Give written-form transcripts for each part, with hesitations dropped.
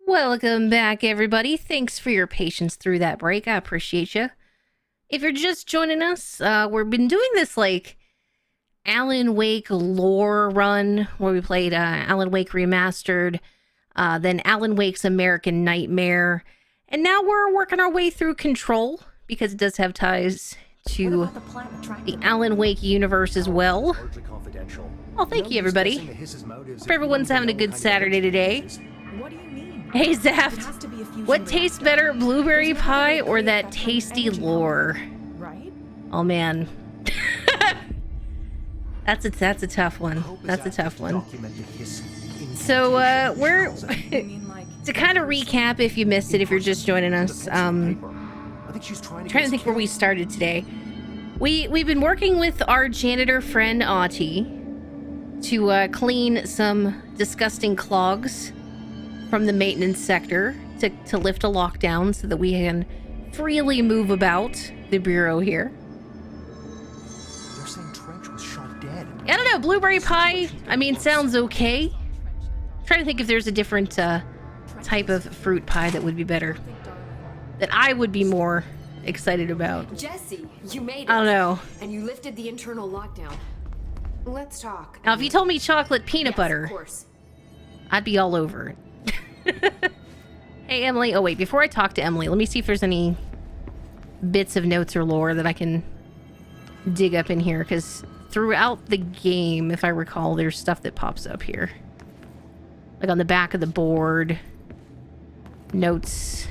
Welcome back, everybody. Thanks for your patience through that break. I appreciate you. If you're just joining us, we've been doing this, Alan Wake lore run, where we played Alan Wake Remastered, then Alan Wake's American Nightmare, and now we're working our way through Control, because it does have ties to the Alan Wake universe as well. Well, thank you, everybody. Hope everyone's having a good Saturday today. What do you mean? Hey, Zaft, what tastes better, blueberry pie or that tasty lore? Right? Oh, man. That's a tough one. That's a tough one. So, we're... to kind of recap if you missed it, if you're just joining us, trying to think where we started today. We've been working with our janitor friend, Auntie, to clean some disgusting clogs from the maintenance sector to lift a lockdown so that we can freely move about the bureau here. They're saying Trench was shot dead. I don't know, blueberry pie, I mean, sounds okay. Trying to think if there's a different type of fruit pie that would be better, that I would be more excited about. Jesse, you made it. I don't know. And you lifted the internal lockdown. Let's talk. Now, if you told me chocolate peanut butter, of course. I'd be all over it. Hey, Emily. Oh, wait. Before I talk to Emily, let me see if there's any bits of notes or lore that I can dig up in here. Because throughout the game, if I recall, there's stuff that pops up here. Like on the back of the board. Notes.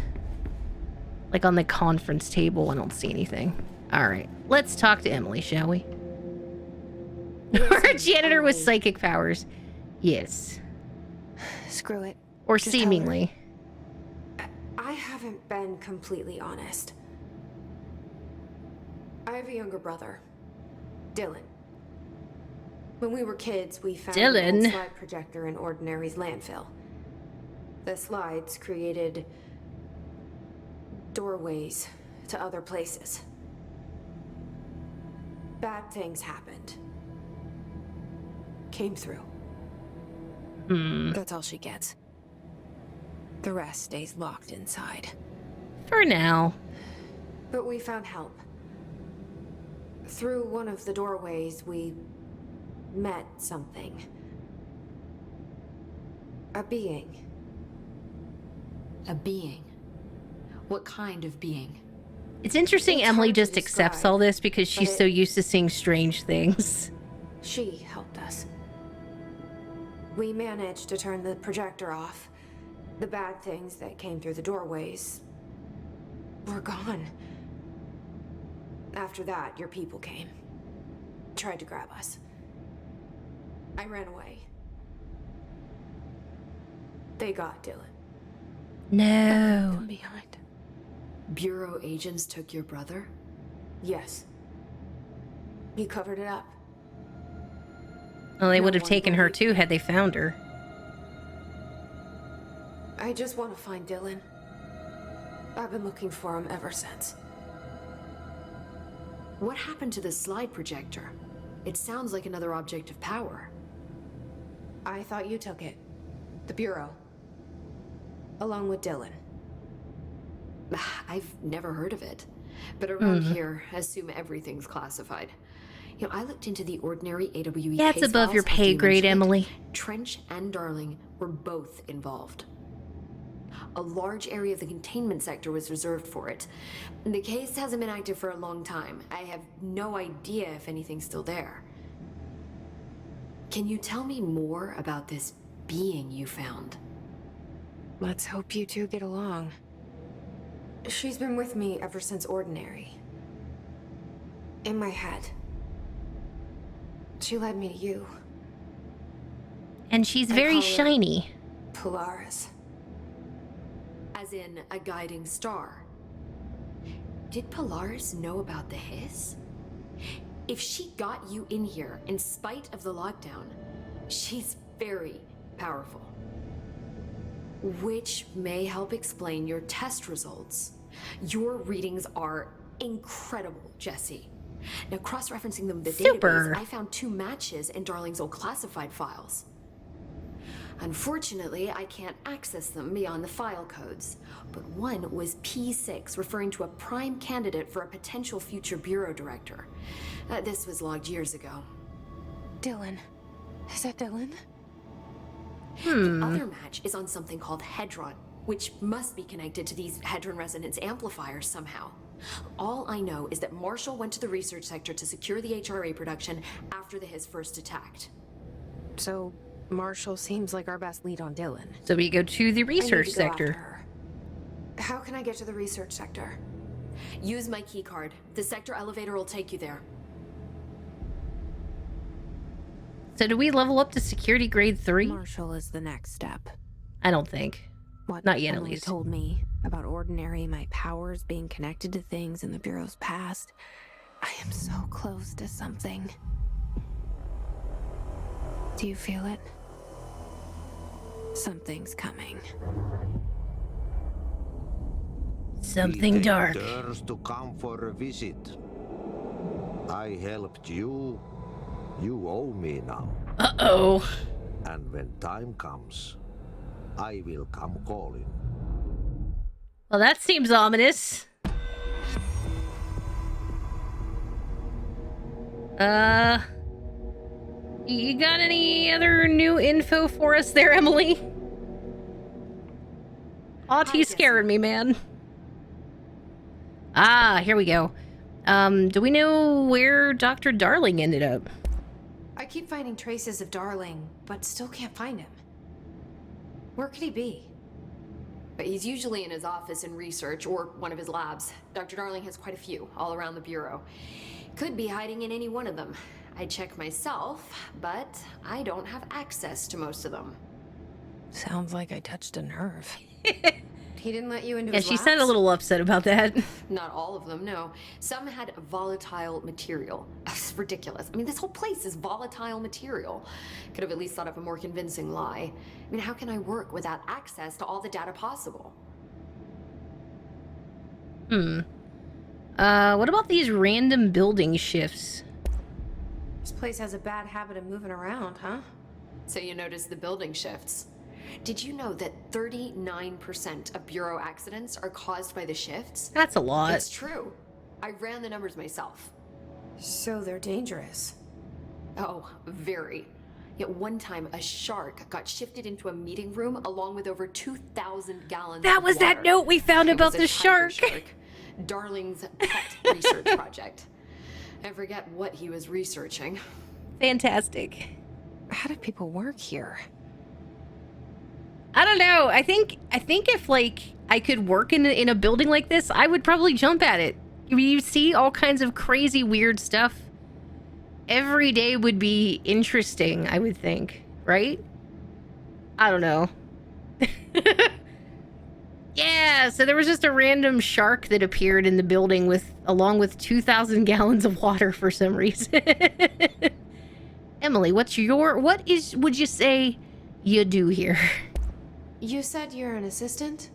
Like on the conference table. I don't see anything. All right. Let's talk to Emily, shall we? Our janitor with psychic powers. Yes. Screw it. Or Just seemingly. I haven't been completely honest. I have a younger brother, Dylan. When we were kids, we found an old slide projector in Ordinary's landfill. The slides created doorways to other places. Bad things happened. Came through. That's all she gets. The rest stays locked inside. For now. But we found help. Through one of the doorways, we met something. A being. A being. What kind of being? It's interesting It's Emily hard to just accepts describe, all this because she's but so used to seeing strange things. She helped us. We managed to turn the projector off. The bad things that came through the doorways were gone. After that, your people came. Tried to grab us. I ran away. They got Dylan. No. From behind. Bureau agents took your brother? Yes. He covered it up. Well, they No would have one taken her believed too had they found her. I just want to find Dylan. I've been looking for him ever since. What happened to the slide projector? It sounds like another object of power. I thought you took it. The Bureau. Along with Dylan. I've never heard of it. But around here, assume everything's classified. You know, I looked into the Ordinary AWE Yeah, it's case above your files after pay you grade, mentioned it. Emily. Trench and Darling were both involved. A large area of the containment sector was reserved for it. The case hasn't been active for a long time. I have no idea if anything's still there. Can you tell me more about this being you found? Let's hope you two get along. She's been with me ever since Ordinary. In my head. She led me to you, And she's I very call her- shiny. Polaris. As in a guiding star. Did Polaris know about the hiss? If she got you in here in spite of the lockdown, she's very powerful. Which may help explain your test results. Your readings are incredible, Jesse. Now, cross-referencing them with the Super. database, I found 2 matches in Darling's old classified files. Unfortunately, I can't access them beyond the file codes. But one was P6, referring to a prime candidate for a potential future bureau director. This was logged years ago. Dylan. Is that Dylan? The other match is on something called Hedron, which must be connected to these Hedron resonance amplifiers somehow. All I know is that Marshall went to the research sector to secure the HRA production after the Hiss first attacked. So, Marshall seems like our best lead on Dylan. So we go to the I need research to go after sector. her. How can I get to the research sector? Use my key card. The sector elevator will take you there. So do we level up to security grade 3? Marshall is the next step. I don't think. What Not yet, at Emily least. told me about Ordinary, my powers being connected to things in the Bureau's past. I am so close to something. Do you feel it? Something's coming. Something We take dark. turns to come for a visit. I helped you. You owe me now. Uh-oh. And when time comes, I will come calling. Well, that seems ominous. You got any other new info for us there, Emily? Augie's scaring me, man. Ah, here we go. Do we know where Dr. Darling ended up? I keep finding traces of Darling, but still can't find him. Where could he be? But he's usually in his office in research or one of his labs. Dr. Darling has quite a few all around the Bureau. Could be hiding in any one of them. I check myself, but I don't have access to most of them. Sounds like I touched a nerve. He didn't let you into Yeah, his she labs? sounded a little upset about that. Not all of them, no. Some had volatile material. That's ridiculous. I mean, this whole place is volatile material. Could have at least thought up a more convincing lie. I mean, how can I work without access to all the data possible? What about these random building shifts? This place has a bad habit of moving around, huh? So you notice the building shifts. Did you know that 39% of Bureau accidents are caused by the shifts? That's a lot. It's true. I ran the numbers myself. So they're dangerous. Oh, very. Yet one time, a shark got shifted into a meeting room along with over 2,000 gallons That of was that water. note we found It about was a the tiger shark. Darling's pet research project. I forget what he was researching. Fantastic. How do people work here? I don't know. I think if like I could work in a building like this, I would probably jump at it. You see all kinds of crazy weird stuff. Every day would be interesting, I would think, right? I don't know. Yeah, so there was just a random shark that appeared in the building along with 2,000 gallons of water for some reason. Emily, would you say you do here? You said you're an assistant?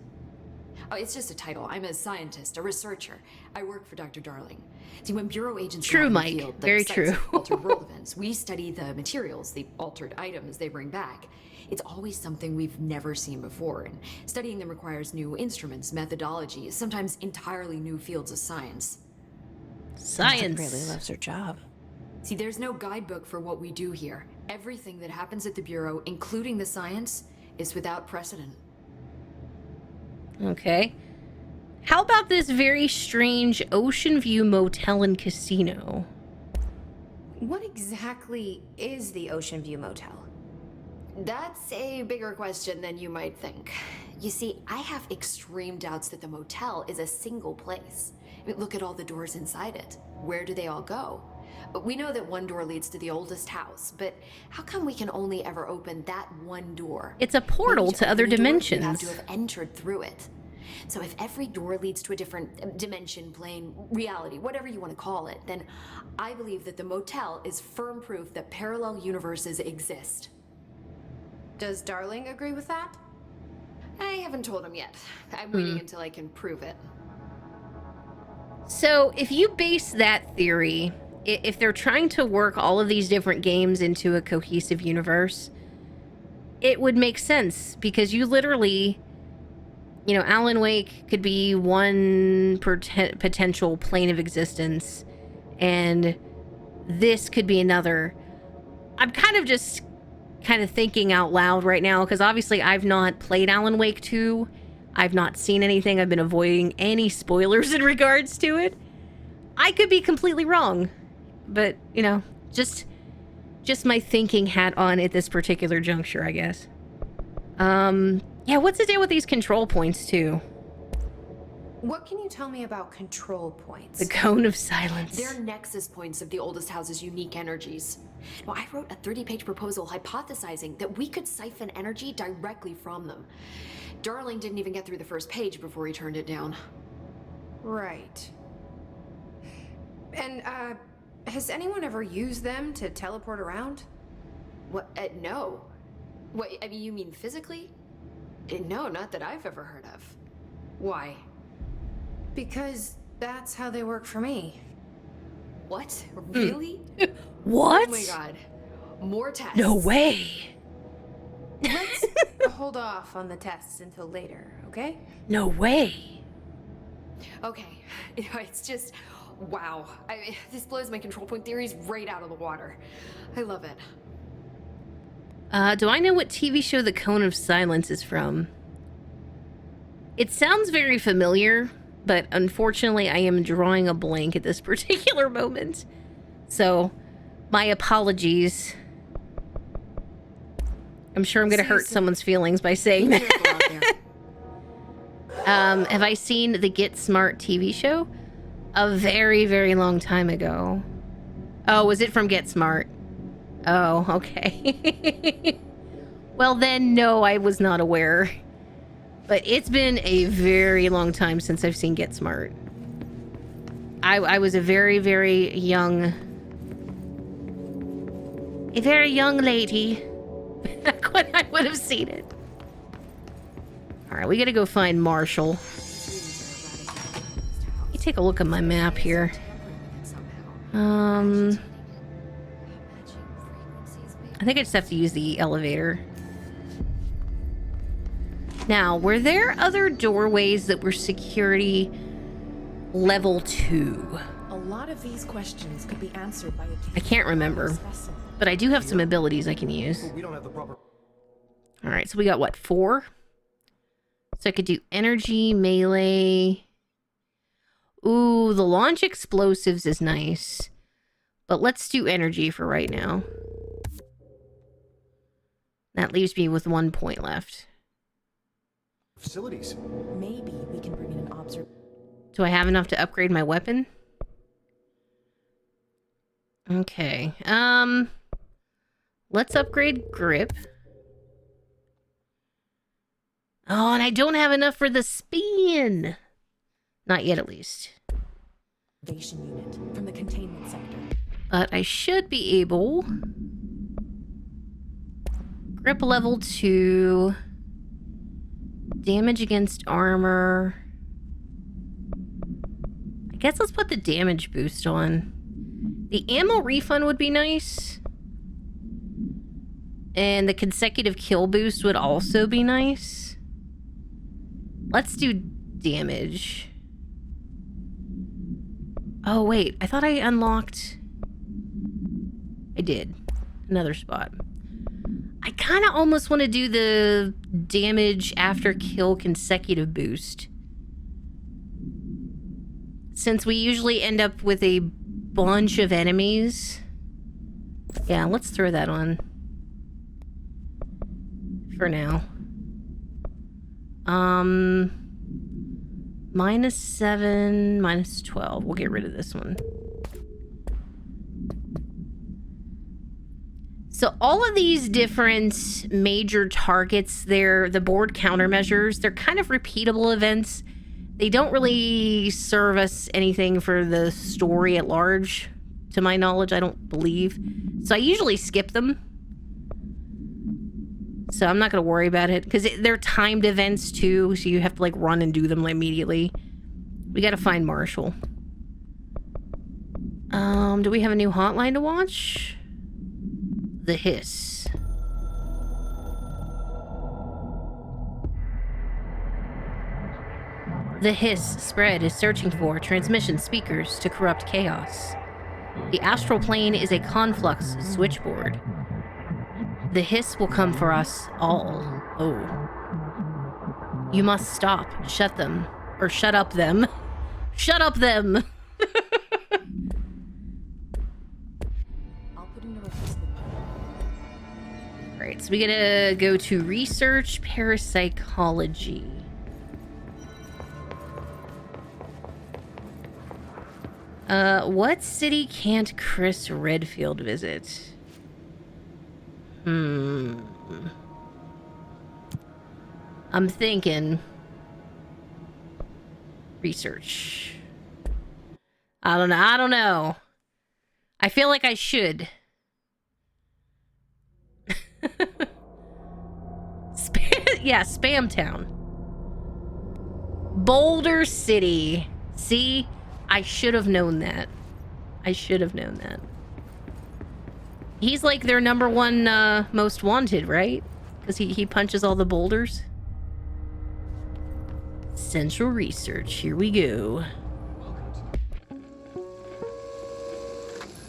Oh, it's just a title. I'm a scientist, a researcher. I work for Dr. Darling. See, when Bureau agents True, go out in the Mike. field, the Very sites true. of altered world events, we study the materials, the altered items they bring back. It's always something we've never seen before, and studying them requires new instruments, methodologies, sometimes entirely new fields of science. Science. Really loves her job. See, there's no guidebook for what we do here. Everything that happens at the Bureau, including the science, is without precedent. Okay. How about this very strange Ocean View Motel and Casino? What exactly is the Ocean View Motel? That's a bigger question than you might think. You see, I have extreme doubts that the motel is a single place. I mean, look at all the doors inside it. Where do they all go? We know that one door leads to the oldest house, but how come we can only ever open that one door? It's a portal Maybe to other open a door, dimensions. You have to have entered through it. So if every door leads to a different dimension, plane, reality, whatever you want to call it, then I believe that the motel is firm proof that parallel universes exist. Does Darling agree with that? I haven't told him yet. I'm waiting until I can prove it. So, if you base that theory, if they're trying to work all of these different games into a cohesive universe, it would make sense because you literally, you know, Alan Wake could be one potential plane of existence, and this could be another. I'm kind of thinking out loud right now because obviously I've not played Alan Wake 2. I've not seen anything. I've been avoiding any spoilers in regards to it. I could be completely wrong, but, you know, just my thinking hat on at this particular juncture, I guess. Yeah, what's the deal with these control points, too? What can you tell me about control points? The cone of silence. They're nexus points of the oldest house's unique energies. Well, I wrote a 30-page proposal hypothesizing that we could siphon energy directly from them. Darling didn't even get through the first page before he turned it down. Right. And, has anyone ever used them to teleport around? What? No. What, I mean, you mean physically? No, not that I've ever heard of. Why? Because that's how they work for me. What? Really? What? Oh my god. More tests. No way. Let's hold off on the tests until later, okay? No way. Okay. It's just, wow. This blows my control point theories right out of the water. I love it. Do I know what TV show The Cone of Silence is from? It sounds very familiar, but unfortunately I am drawing a blank at this particular moment. So, my apologies. I'm sure I'm going to hurt someone's feelings by saying that. Have I seen the Get Smart TV show? A very, very long time ago. Oh, was it from Get Smart? Oh, okay. Well then, no, I was not aware. But it's been a very long time since I've seen Get Smart. I was a very, very young... A very young lady back when I would have seen it. Alright, we gotta go find Marshall. Let me take a look at my map here. I think I just have to use the elevator. Now, were there other doorways that were security level 2? A lot of these questions could be answered by a I can't remember, but I do have some abilities I can use. We don't have the proper. Alright, so we got what, 4? So I could do energy, melee. Ooh, the launch explosives is nice. But let's do energy for right now. That leaves me with 1 point left. Facilities. Maybe we can bring in an observer. Do I have enough to upgrade my weapon? Okay. Let's upgrade grip. Oh, and I don't have enough for the spin. Not yet, at least. Unit from the containment sector. But I should be able... Grip level 2. Damage against armor. I guess let's put the damage boost on. The ammo refund would be nice. And the consecutive kill boost would also be nice. Let's do damage. Oh, wait. I thought I unlocked... I did. Another spot. I kind of almost want to do the damage after kill consecutive boost. Since we usually end up with a bunch of enemies. Yeah, let's throw that on. For now. -7, -12. We'll get rid of this one. So all of these different major targets, they're the board countermeasures. They're kind of repeatable events. They don't really serve us anything for the story at large, to my knowledge, I don't believe. So I usually skip them. So I'm not going to worry about it, because they're timed events too, so you have to like run and do them immediately. We got to find Marshall. Do we have a new hotline to watch? The Hiss. The hiss spread is searching for transmission speakers to corrupt chaos. The astral plane is a conflux switchboard. The hiss will come for us all. Oh. You must stop. Shut them. Or shut up them. Shut up them! Alright, so we gotta go to research parapsychology. What city can't Chris Redfield visit? I'm thinking research. I don't know. I feel like I should. Spam Town. Boulder City. See? I should have known that. He's like their number one most wanted, right? Because he punches all the boulders. Central Research. Here we go.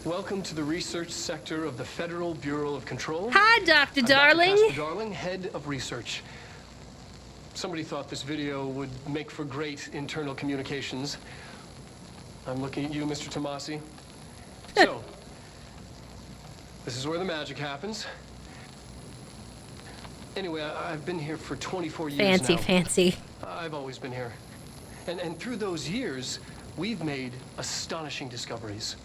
Welcome to the research sector of the Federal Bureau of Control. Hi, Dr. Darling. Dr. Darling, head of research. Somebody thought this video would make for great internal communications. I'm looking at you, Mr. Tomasi. So, this is where the magic happens. Anyway, I've been here for 24 years now. Fancy. I've always been here. And through those years, we've made astonishing discoveries.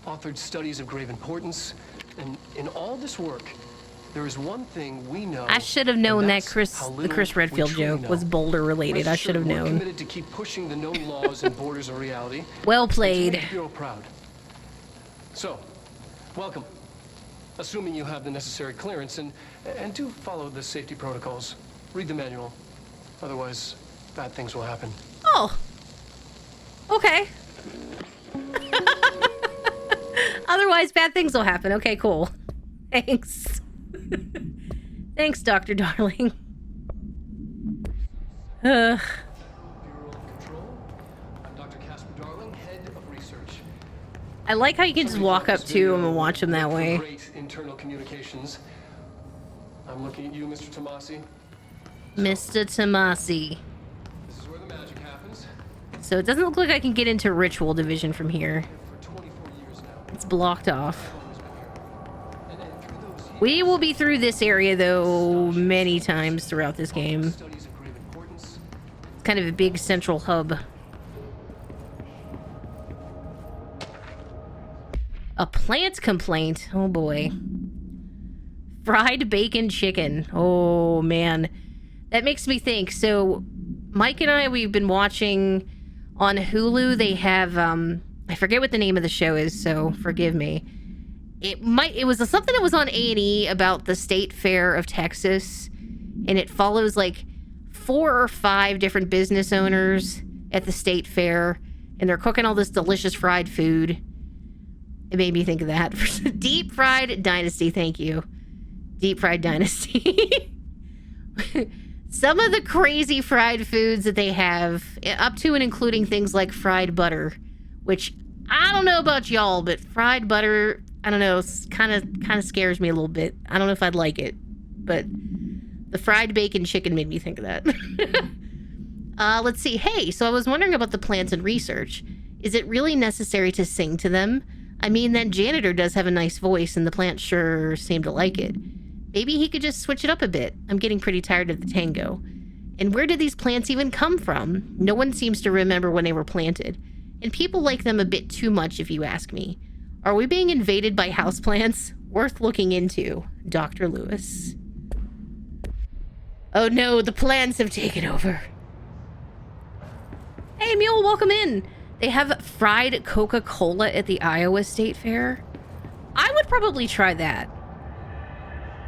Authored studies of grave importance. And in all this work, there is one thing we know. I should have known that the Chris Redfield joke was Boulder related. I should have known. We're committed to keep pushing the known laws and borders of reality. Well played. To make the Bureau proud. So, welcome. Assuming you have the necessary clearance, and do follow the safety protocols. Read the manual. Otherwise, bad things will happen. Oh. Okay. Otherwise, bad things will happen. Okay, cool. Thanks. Thanks, Dr. Darling. Bureau of Control. I'm Dr. Casper Darling, head of research. I like how you can just walk up to him and watch him that way. Great internal communications. I'm looking at you, Mr. Tomasi. Mr. Tomasi. This is where the magic happens. So it doesn't look like I can get into Ritual Division from here. For 24 years now. It's blocked off. And through those years, We will be through this area, though, many times throughout this game. studies of grave importance. It's kind of a big central hub. A plant complaint. Oh, boy. Fried bacon chicken. Oh, man. That makes me think. So, Mike and I, we've been watching on Hulu. They have, I forget what the name of the show is, so forgive me. It was something that was on A&E about the State Fair of Texas, and it follows like 4 or 5 different business owners at the State Fair, and they're cooking all this delicious fried food. It made me think of that. Deep Fried Dynasty, thank you. Deep Fried Dynasty. Some of the crazy fried foods that they have, up to and including things like fried butter, which I don't know about y'all, but fried butter, I don't know, kind of scares me a little bit. I don't know if I'd like it, but the fried bacon chicken made me think of that. Let's see. Hey, so I was wondering about the plants and research. Is it really necessary to sing to them? I mean, that janitor does have a nice voice, and the plants sure seem to like it. Maybe he could just switch it up a bit. I'm getting pretty tired of the tango. And where did these plants even come from? No one seems to remember when they were planted. And people like them a bit too much, if you ask me. Are we being invaded by houseplants? Worth looking into. Dr. Lewis. Oh no, the plants have taken over. Hey, Mule, welcome in. They have fried Coca-Cola at the Iowa State Fair. I would probably try that.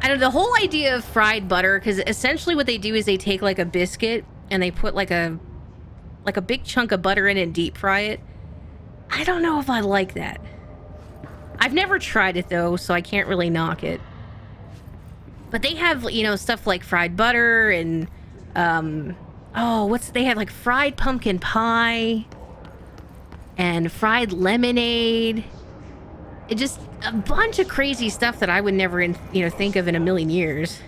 I know the whole idea of fried butter, because essentially what they do is they take like a biscuit and they put like a big chunk of butter in it and deep fry it. I don't know if I like that. I've never tried it though, so I can't really knock it. But they have, you know, stuff like fried butter and Oh, they had like fried pumpkin pie and fried lemonade. It just a bunch of crazy stuff that I would never, think of in a million years.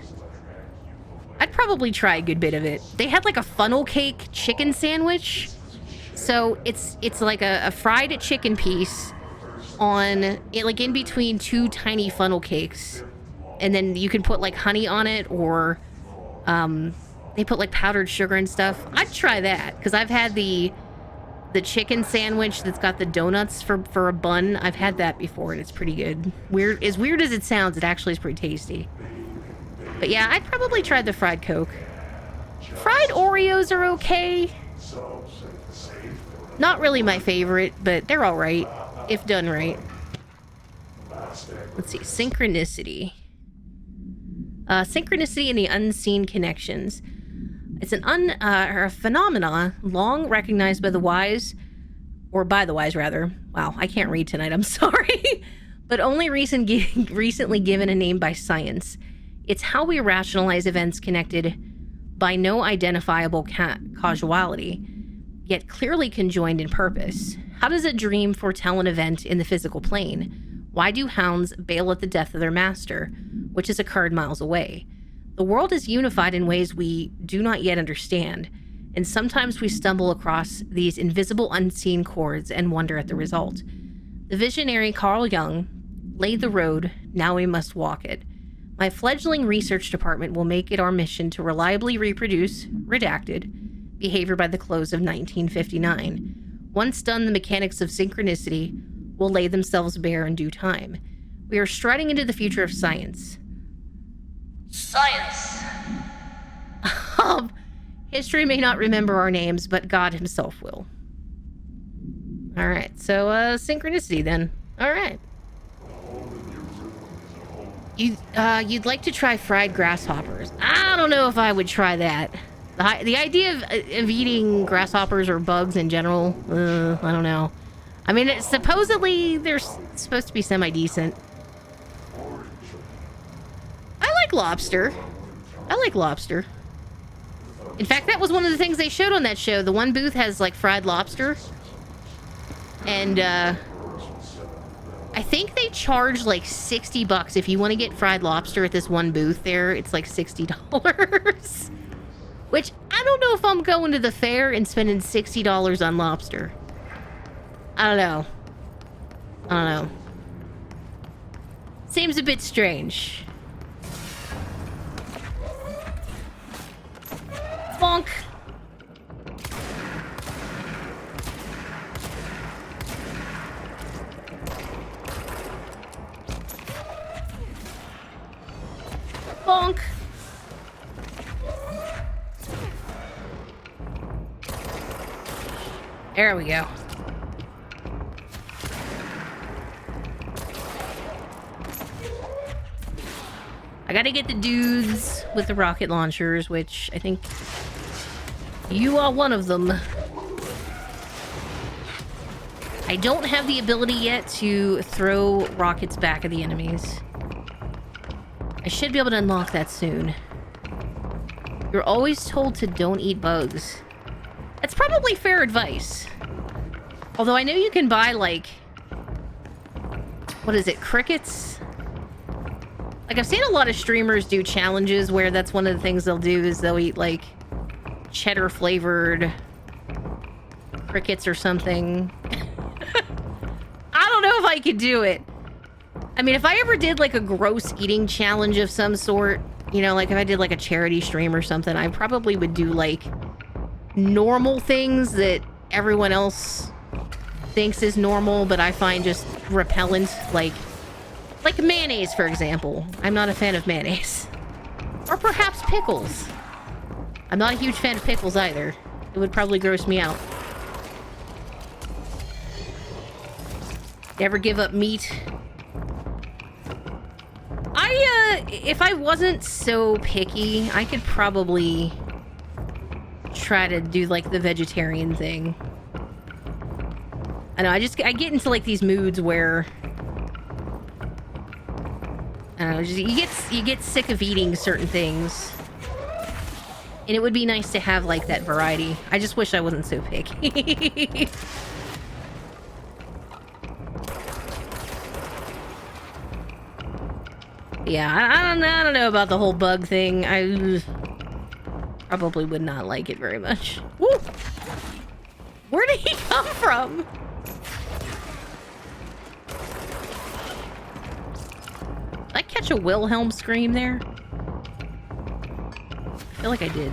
I'd probably try a good bit of it. They had like a funnel cake chicken sandwich. So it's like a fried chicken piece on it, like in between two tiny funnel cakes, and then you can put like honey on it, or they put like powdered sugar and stuff. I'd try that because I've had the chicken sandwich that's got the donuts for a bun. I've had that before and it's pretty good. As weird as it sounds, it actually is pretty tasty. But yeah, I'd probably try the fried Coke. Fried Oreos are okay. Not really my favorite, but they're all right if done right. Let's see, synchronicity. Synchronicity and the unseen connections. It's a phenomena long recognized by the wise, or by the wise rather. Wow, I can't read tonight, I'm sorry. But only recently given a name by science. It's how we rationalize events connected by no identifiable causality, yet clearly conjoined in purpose. How does a dream foretell an event in the physical plane? Why do hounds bail at the death of their master, which has occurred miles away? The world is unified in ways we do not yet understand, and sometimes we stumble across these invisible, unseen chords and wonder at the result. The visionary Carl Jung laid the road, now we must walk it. My fledgling research department will make it our mission to reliably reproduce, redacted, behavior by the close of 1959. Once done, the mechanics of synchronicity will lay themselves bare in due time. We are striding into the future of science. Science! History may not remember our names, but God himself will. Alright, so, synchronicity then. Alright. You'd like to try fried grasshoppers. I don't know if I would try that. The idea of eating grasshoppers or bugs in general, I don't know. I mean, supposedly they're supposed to be semi-decent. I like lobster. I like lobster. In fact, that was one of the things they showed on that show. The one booth has, like, fried lobster. And, I think they charge like $60 if you want to get fried lobster at this one booth there. It's like $60. Which, I don't know if I'm going to the fair and spending $60 on lobster. I don't know. I don't know. Seems a bit strange. Bonk. Bonk. There we go. I gotta get the dudes with the rocket launchers, which I think you are one of them. I don't have the ability yet to throw rockets back at the enemies. I should be able to unlock that soon. You're always told to don't eat bugs. That's probably fair advice. Although I know you can buy, like... what is it? Crickets? Like, I've seen a lot of streamers do challenges where that's one of the things they'll do is they'll eat, like, cheddar-flavored crickets or something. I don't know if I could do it. I mean, if I ever did, like, a gross eating challenge of some sort, you know, like, if I did, like, a charity stream or something, I probably would do, like, normal things that everyone else thinks is normal, but I find just repellent, like mayonnaise, for example. I'm not a fan of mayonnaise. Or perhaps pickles. I'm not a huge fan of pickles either. It would probably gross me out. Never give up meat. If I wasn't so picky, I could probably try to do, like, the vegetarian thing. I know, I get into, like, these moods where... I don't know, you get sick of eating certain things. And it would be nice to have, like, that variety. I just wish I wasn't so picky. Yeah, I don't know about the whole bug thing. I probably would not like it very much. Woo! Where did he come from? Did I catch a Wilhelm scream there? I feel like I did.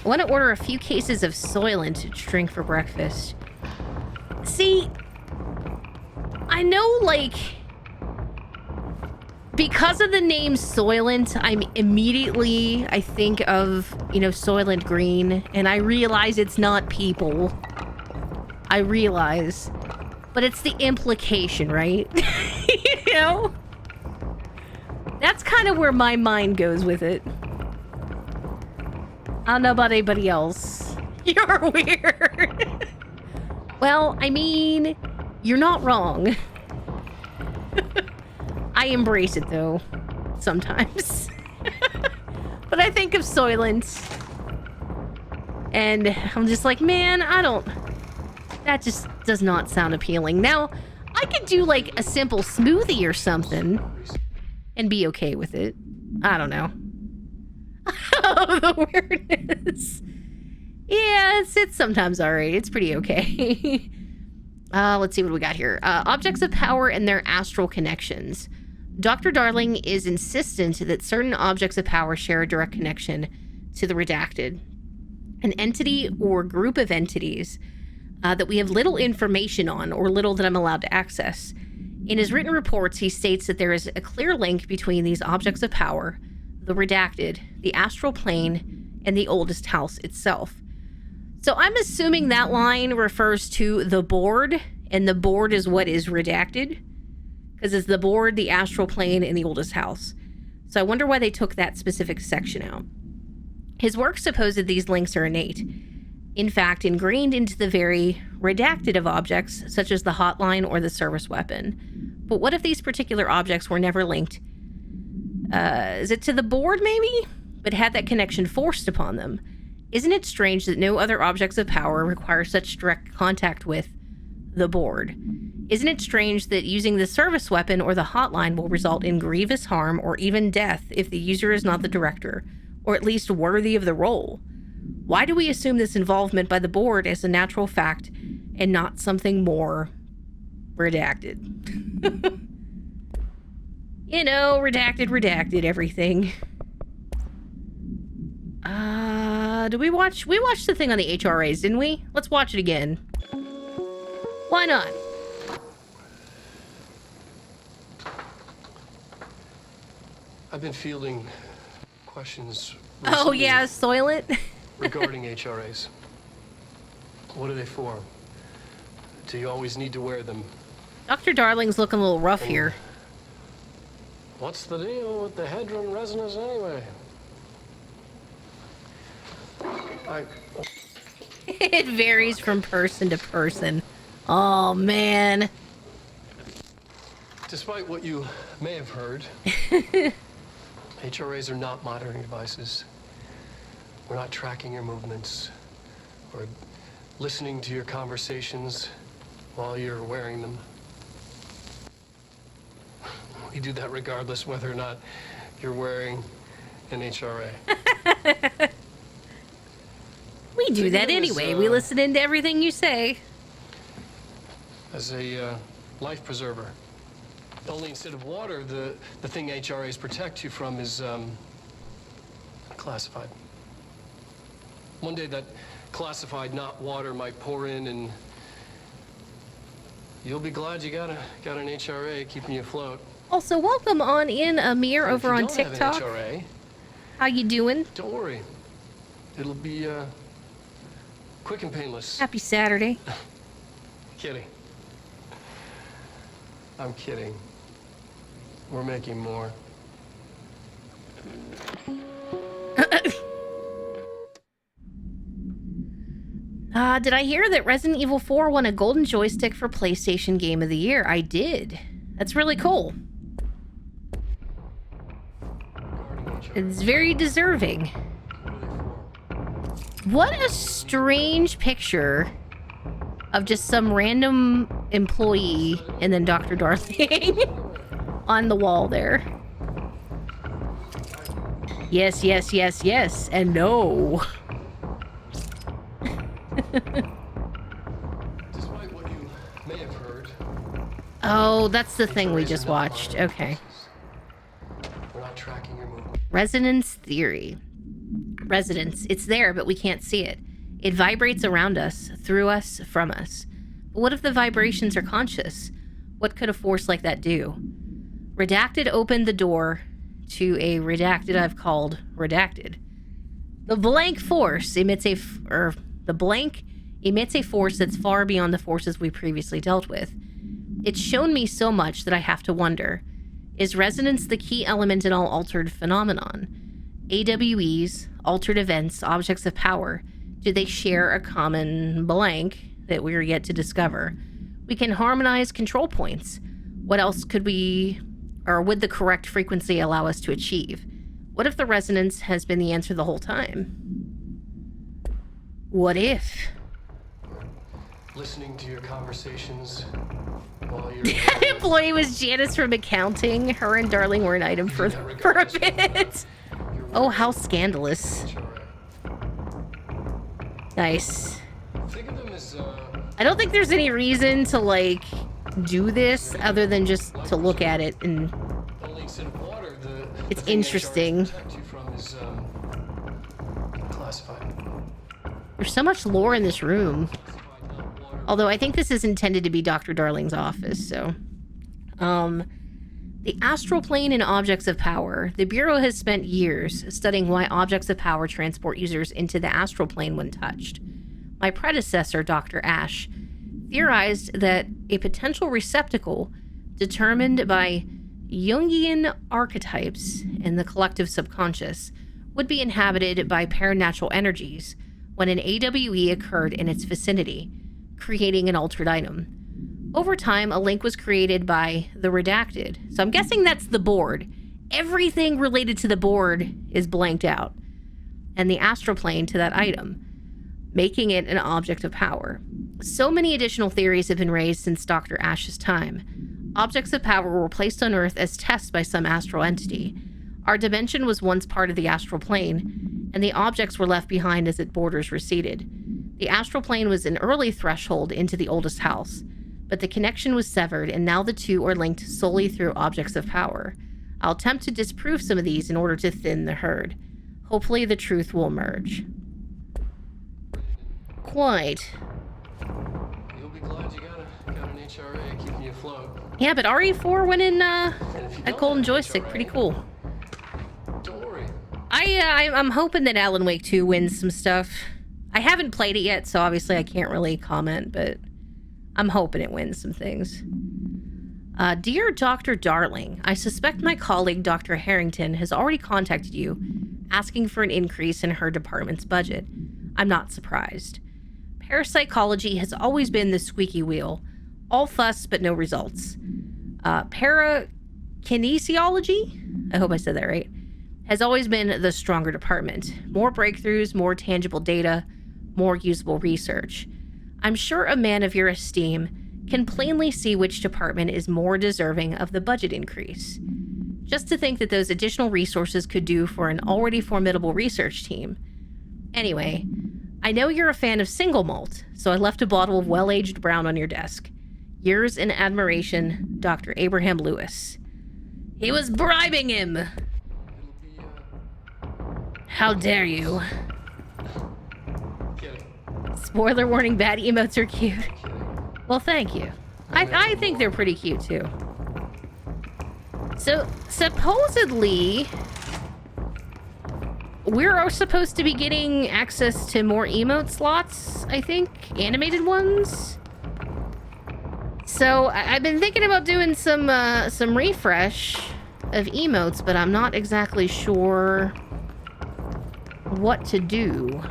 I want to order a few cases of Soylent to drink for breakfast. See, I know, like, because of the name Soylent, I'm immediately, I think of, you know, Soylent Green, and I realize it's not people. I realize. But it's the implication, right? You know? That's kind of where my mind goes with it. I don't know about anybody else. You're weird. Well, I mean, you're not wrong. I embrace it, though, sometimes. But I think of Soylent, and I'm just like, man, that just does not sound appealing. Now, I could do, like, a simple smoothie or something and be okay with it. I don't know. Oh, the weirdness. Yeah, it's sometimes alright. It's pretty okay. Let's see what we got here. Objects of power and their astral connections. Dr. Darling is insistent that certain objects of power share a direct connection to the redacted. An entity or group of entities that we have little information on, or little that I'm allowed to access. In his written reports, he states that there is a clear link between these objects of power, the redacted, the astral plane, and the oldest house itself. So I'm assuming that line refers to the board, and the board is what is redacted, because it's the board, the astral plane, and the oldest house. So I wonder why they took that specific section out. His work supposed these links are innate. In fact, ingrained into the very redacted of objects, such as the hotline or the service weapon. But what if these particular objects were never linked? Is it to the board, maybe? But had that connection forced upon them? Isn't it strange that no other objects of power require such direct contact with the board? Isn't it strange that using the service weapon or the hotline will result in grievous harm or even death if the user is not the director, or at least worthy of the role? Why do we assume this involvement by the board as a natural fact and not something more redacted? You know, redacted, everything. We watched the thing on the HRAs, didn't we? Let's watch it again. Why not? I've been fielding questions Oh recently yeah, Soylent. regarding HRAs. What are they for? Do you always need to wear them? Dr. Darling's looking a little rough here. What's the deal with the Hedron resonance anyway? It varies from person to person. Oh man. Despite what you may have heard, HRAs are not monitoring devices. We're not tracking your movements or listening to your conversations while you're wearing them. We do that regardless whether or not you're wearing an HRA. We do that anyway. We listen into everything you say. As a life preserver. Only instead of water, the thing HRAs protect you from is classified. One day that classified, not water, might pour in, and you'll be glad you got an HRA keeping you afloat. Also, welcome on in, Amir, And over on if you don't TikTok. have an HRA, How you doing? don't worry. It'll be quick and painless. Happy Saturday. Kidding. I'm kidding. We're making more. Did I hear that Resident Evil 4 won a golden joystick for PlayStation Game of the Year? I did. That's really cool. It's very deserving. What a strange picture of just some random employee and then Dr. Darling on the wall there. Yes, yes, yes, yes, and no. Despite what you may have heard, Oh, that's the thing we just watched. Okay. we're not tracking your movement. Resonance theory. Resonance. It's there, but we can't see it. It vibrates around us, through us, from us. But what if the vibrations are conscious? What could a force like that do? Redacted opened the door to a redacted I've called redacted. The blank force emits the blank emits a force that's far beyond the forces we previously dealt with. It's shown me so much that I have to wonder, is resonance the key element in all altered phenomenon? AWEs, altered events, objects of power, do they share a common blank that we're yet to discover? We can harmonize control points. What else could we, or would the correct frequency allow us to achieve? What if the resonance has been the answer the whole time? What if? Listening to your conversations while you're... That employee was Janice from accounting. Her and Darling were an item for a bit. Oh, how scandalous. Nice. Think of them as, I don't think there's any reason to, like, do this other than just to look at it, and only instead of water, it's the thing interesting. HRs protect you from is, classified. There's so much lore in this room. Although I think this is intended to be Dr. Darling's office, so. The astral plane and objects of power. The Bureau has spent years studying why objects of power transport users into the astral plane when touched. My predecessor, Dr. Ash, theorized that a potential receptacle determined by Jungian archetypes in the collective subconscious would be inhabited by paranatural energies when an AWE occurred in its vicinity, creating an altered item. Over time, a link was created by the redacted. So I'm guessing that's the board. Everything related to the board is blanked out. And the astral plane to that item, making it an object of power. So many additional theories have been raised since Dr. Ash's time. Objects of power were placed on Earth as tests by some astral entity. Our dimension was once part of the astral plane, and the objects were left behind as its borders receded. The astral plane was an early threshold into the oldest house, but the connection was severed, and now the two are linked solely through objects of power. I'll attempt to disprove some of these in order to thin the herd. Hopefully the truth will emerge. Quite. You'll be glad you got an HRA keeping you afloat. Yeah, but RE4 went in And if you at don't Golden have Joystick. HRA, Pretty cool. Don't worry. I'm hoping that Alan Wake 2 wins some stuff. I haven't played it yet, so obviously I can't really comment, but I'm hoping it wins some things. Dear Dr. Darling, I suspect my colleague Dr. Harrington has already contacted you, asking for an increase in her department's budget. I'm not surprised. Parapsychology has always been the squeaky wheel. All fuss, but no results. Parakinesiology, I hope I said that right, has always been the stronger department. More breakthroughs, more tangible data, more usable research. I'm sure a man of your esteem can plainly see which department is more deserving of the budget increase. Just to think that those additional resources could do for an already formidable research team. Anyway, I know you're a fan of single malt, so I left a bottle of well-aged brown on your desk. Yours in admiration, Dr. Abraham Lewis. He was bribing him! How dare you? Kidding. Spoiler warning, bad emotes are cute. Well, thank you. I think they're pretty cute, too. So, supposedly, we're supposed to be getting access to more emote slots, I think. Animated ones. So, I've been thinking about doing some refresh of emotes, but I'm not exactly sure what to do.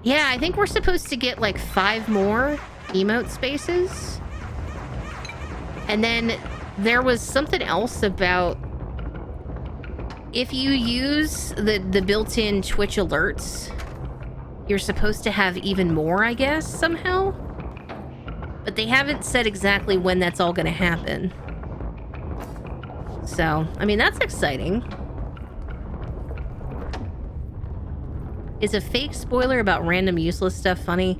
Yeah, I think we're supposed to get like 5 more emote spaces. And then there was something else about If you use the built-in Twitch alerts, you're supposed to have even more, I guess, somehow. But they haven't said exactly when that's all going to happen. So, I mean, that's exciting. Is a fake spoiler about random useless stuff funny?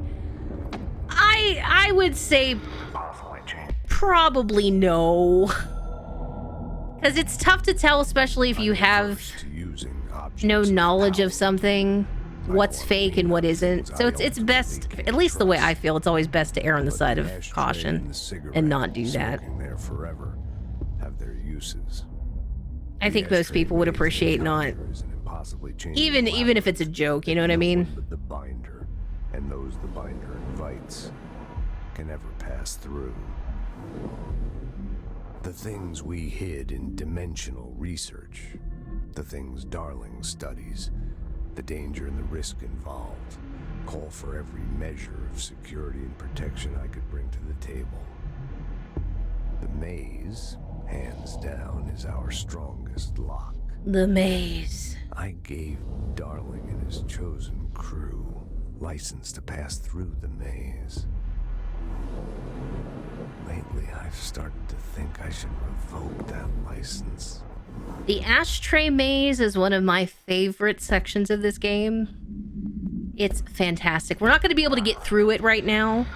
I would say probably no. Because it's tough to tell, especially if you have no knowledge of something, what's fake and what isn't. So it's best, at least the way I feel, it's always best to err on the side of caution and not do that. I think most people would appreciate not, even if it's a joke, you know what I mean? The binder, and those the binder invites, can never pass through. The things we hid in dimensional research, the things Darling studies, the danger and the risk involved, call for every measure of security and protection I could bring to the table. The maze, hands down, is our strongest lock. The maze. I gave Darling and his chosen crew license to pass through the maze. Lately, I've started to think I should revoke that license. The ashtray maze is one of my favorite sections of this game. It's fantastic. We're not going to be able to get through it right now.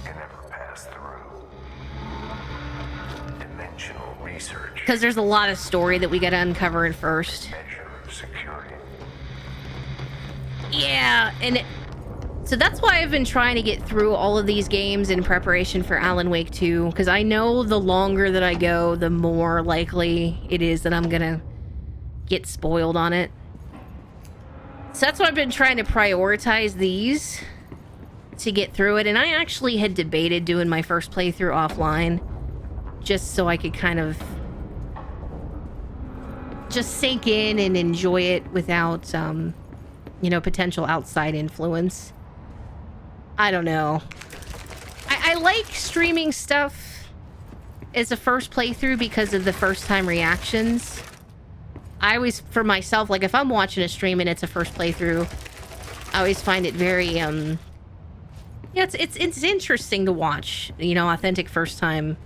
Can never pass through. Dimensional research. Because there's a lot of story that we got to uncover at first. Measure of security. Yeah, and so that's why I've been trying to get through all of these games in preparation for Alan Wake 2, because I know the longer that I go, the more likely it is that I'm gonna get spoiled on it. So that's why I've been trying to prioritize these to get through it, and I actually had debated doing my first playthrough offline, just so I could kind of just sink in and enjoy it without, you know, potential outside influence. I don't know. I like streaming stuff as a first playthrough because of the first time reactions. I always, for myself, like if I'm watching a stream and it's a first playthrough, I always find it very, yeah, it's interesting to watch, you know, authentic first time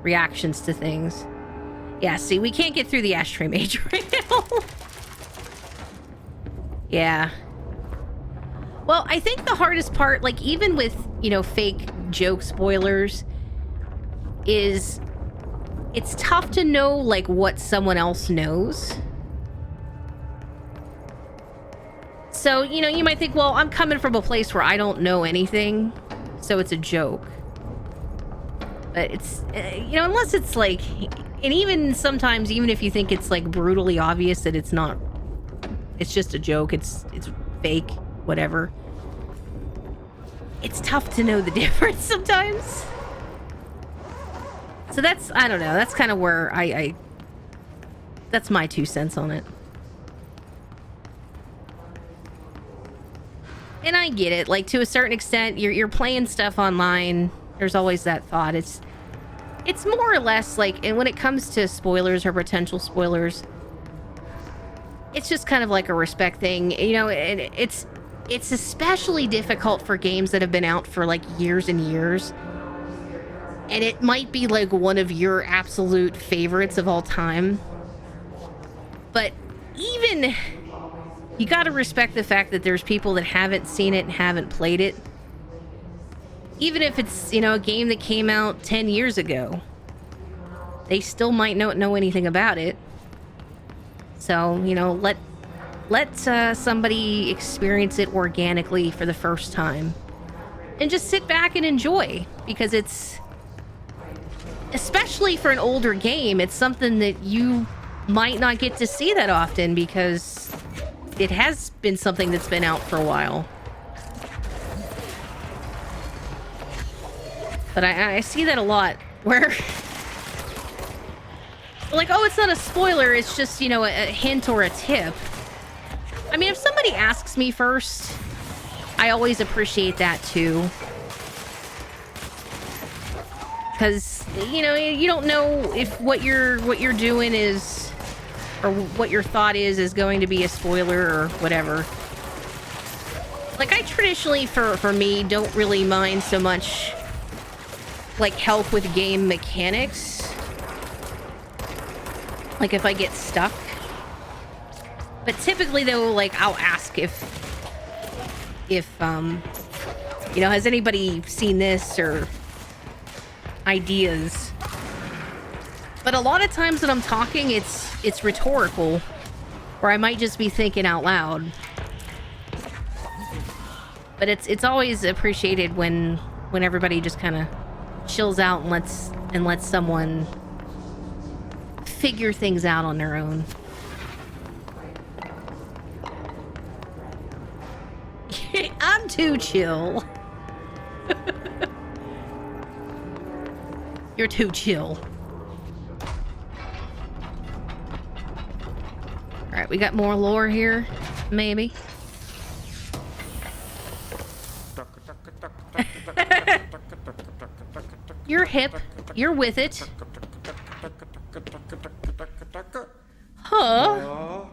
reactions to things. Yeah, see, we can't get through the ashtray maze right now. Yeah. Well, I think the hardest part, like even with, you know, fake joke spoilers, is it's tough to know like what someone else knows. So, you know, you might think, well, I'm coming from a place where I don't know anything, so it's a joke. But it's, you know, unless it's like, and even sometimes, even if you think it's like brutally obvious that it's not, it's just a joke, it's fake, whatever. It's tough to know the difference sometimes. So that's, I don't know, that's kind of where I that's my 2 cents on it. And I get it, like to a certain extent, you're playing stuff online, there's always that thought. It's more or less like, and when it comes to spoilers or potential spoilers, it's just kind of like a respect thing, you know, and it's especially difficult for games that have been out for like years and years. And it might be like one of your absolute favorites of all time. But even, you gotta respect the fact that there's people that haven't seen it and haven't played it. Even if it's, you know, a game that came out 10 years ago. They still might not know anything about it. So, you know, let somebody experience it organically for the first time. And just sit back and enjoy. Because it's, especially for an older game, it's something that you might not get to see that often because it has been something that's been out for a while. But I see that a lot where like, oh, it's not a spoiler, it's just, you know, a hint or a tip. I mean, if somebody asks me first, I always appreciate that too. Because, you know, you don't know if what you're doing is or what your thought is going to be a spoiler or whatever. Like, I traditionally, for me, don't really mind so much, like, help with game mechanics. Like, if I get stuck. But typically, though, like, I'll ask if, you know, has anybody seen this or ideas? But a lot of times when I'm talking, it's rhetorical, or I might just be thinking out loud. But it's always appreciated when everybody just kind of chills out and lets someone figure things out on their own. I'm too chill. You're too chill. Alright, we got more lore here. Maybe. You're hip. You're with it. Huh?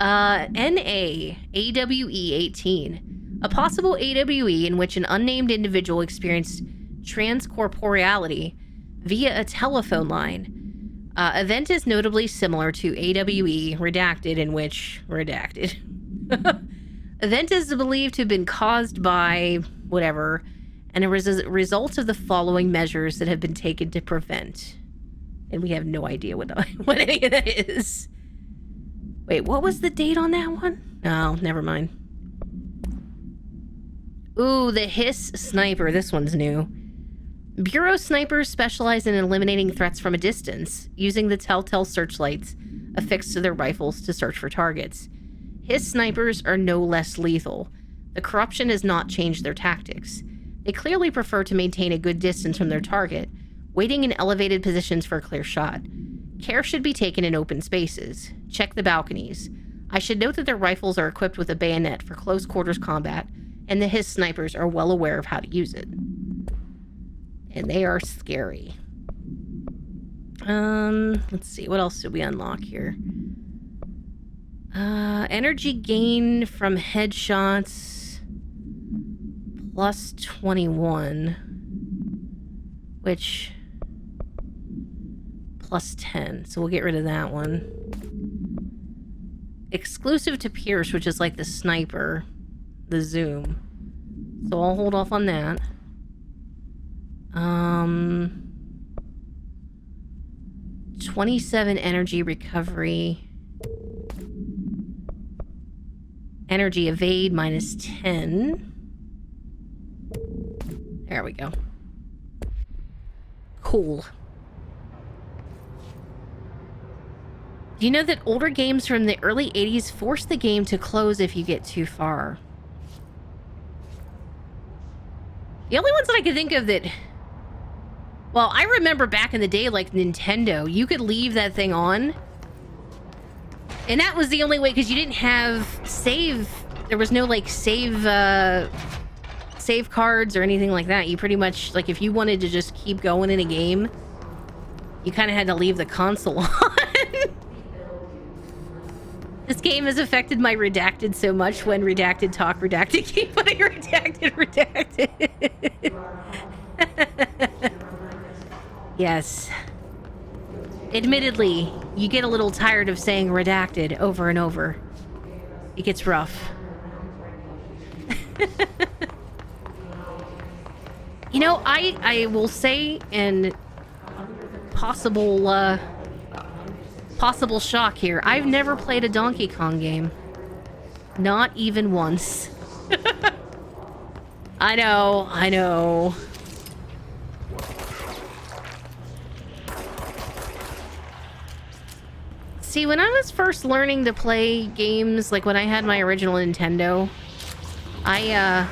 NA AWE 18. A possible AWE in which an unnamed individual experienced transcorporeality via a telephone line. Event is notably similar to AWE Redacted, in which... Redacted. Event is believed to have been caused by... whatever, and a result of the following measures that have been taken to prevent. And we have no idea what any of that is. Wait, what was the date on that one? Oh, never mind. Ooh, the Hiss Sniper. This one's new. Bureau snipers specialize in eliminating threats from a distance, using the telltale searchlights affixed to their rifles to search for targets. Hiss snipers are no less lethal. The corruption has not changed their tactics. They clearly prefer to maintain a good distance from their target, waiting in elevated positions for a clear shot. Care should be taken in open spaces. Check the balconies. I should note that their rifles are equipped with a bayonet for close quarters combat, and the Hiss snipers are well aware of how to use it. And they are scary. Let's see, what else did we unlock here? Energy gain from headshots plus 21, which plus 10, so we'll get rid of that one. Exclusive to Pierce, which is like the sniper, the zoom, so I'll hold off on that. 27 energy recovery. Energy evade minus 10. There we go. Cool. Do you know that older games from the early 80s force the game to close if you get too far? The only ones that I could think of that... Well, I remember back in the day, like Nintendo, you could leave that thing on. And that was the only way, because you didn't have save... There was no, like, save cards or anything like that. You pretty much, like, if you wanted to just keep going in a game, you kind of had to leave the console on. This game has affected my Redacted so much. When Redacted talk, Redacted keep putting Redacted, Redacted. Yes. Admittedly, you get a little tired of saying Redacted over and over. It gets rough. You know, I will say, and possible shock here, I've never played a Donkey Kong game. Not even once. I know. See, when I was first learning to play games, like when I had my original Nintendo, I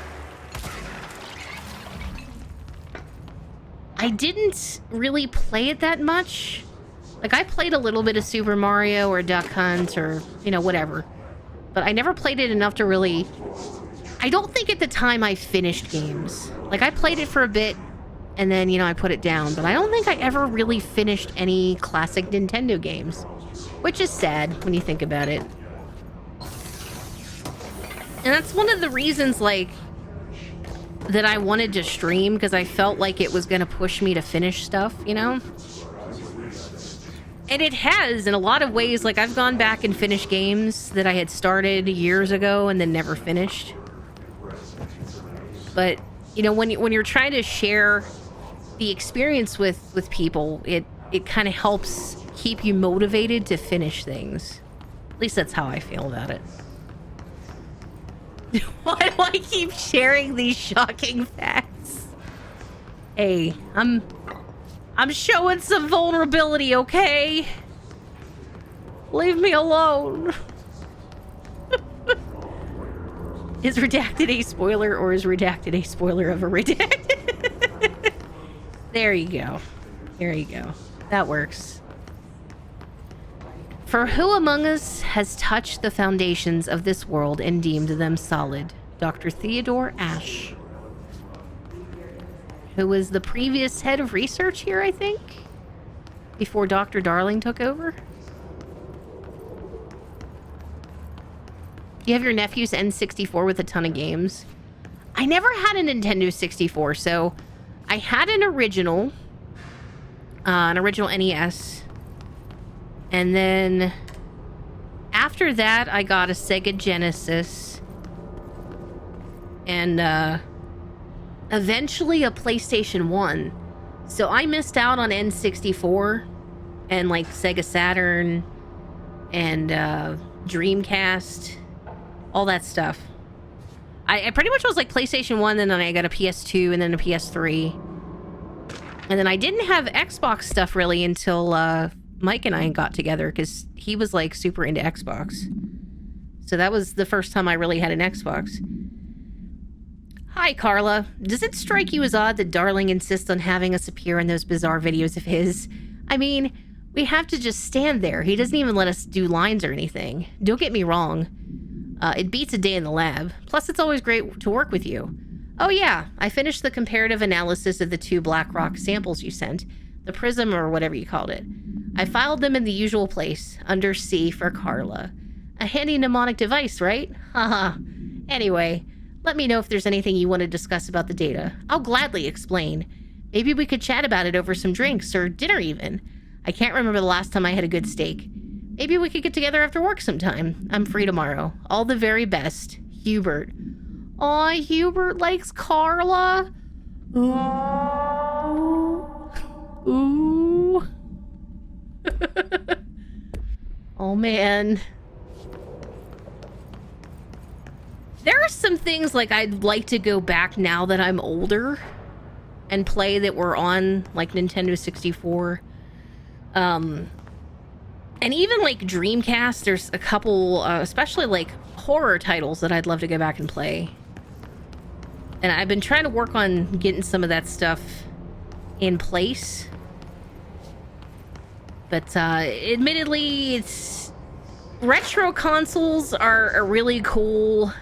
didn't really play it that much. Like, I played a little bit of Super Mario or Duck Hunt or, you know, whatever. But I never played it enough to really... I don't think at the time I finished games. Like, I played it for a bit, and then, you know, I put it down. But I don't think I ever really finished any classic Nintendo games, which is sad when you think about it. And that's one of the reasons, like, that I wanted to stream, because I felt like it was going to push me to finish stuff, you know? And it has, in a lot of ways. Like, I've gone back and finished games that I had started years ago and then never finished. But, you know, when you're trying to share the experience with people, it kind of helps keep you motivated to finish things. At least that's how I feel about it. Why do I keep sharing these shocking facts? Hey, I'm showing some vulnerability, okay? Leave me alone. Is redacted a spoiler, or is redacted a spoiler of a redacted? There you go. There you go. That works. For who among us has touched the foundations of this world and deemed them solid? Dr. Theodore Ashe, who was the previous head of research here, I think, before Dr. Darling took over. You have your nephew's N64 with a ton of games. I never had a Nintendo 64, so I had an original NES. And then after that, I got a Sega Genesis. And eventually a PlayStation 1. So I missed out on N64 and like Sega Saturn and Dreamcast, all that stuff. I pretty much was like PlayStation 1, and then I got a PS2 and then a PS3. And then I didn't have Xbox stuff really until Mike and I got together, because he was like super into Xbox. So that was the first time I really had an Xbox. Hi, Carla. Does it strike you as odd that Darling insists on having us appear in those bizarre videos of his? I mean, we have to just stand there. He doesn't even let us do lines or anything. Don't get me wrong. It beats a day in the lab. Plus, it's always great to work with you. Oh yeah, I finished the comparative analysis of the 2 black rock samples you sent. The prism, or whatever you called it. I filed them in the usual place, under C for Carla. A handy mnemonic device, right? Haha. Anyway, let me know if there's anything you want to discuss about the data. I'll gladly explain. Maybe we could chat about it over some drinks, or dinner even. I can't remember the last time I had a good steak. Maybe we could get together after work sometime. I'm free tomorrow. All the very best. Hubert. Aw, Hubert likes Carla. Ooh. Oh, man. There are some things, like, I'd like to go back now that I'm older and play that were on, like, Nintendo 64. And even, like, Dreamcast, there's a couple, especially, like, horror titles that I'd love to go back and play. And I've been trying to work on getting some of that stuff in place. But, admittedly, it's... retro consoles are a really cool,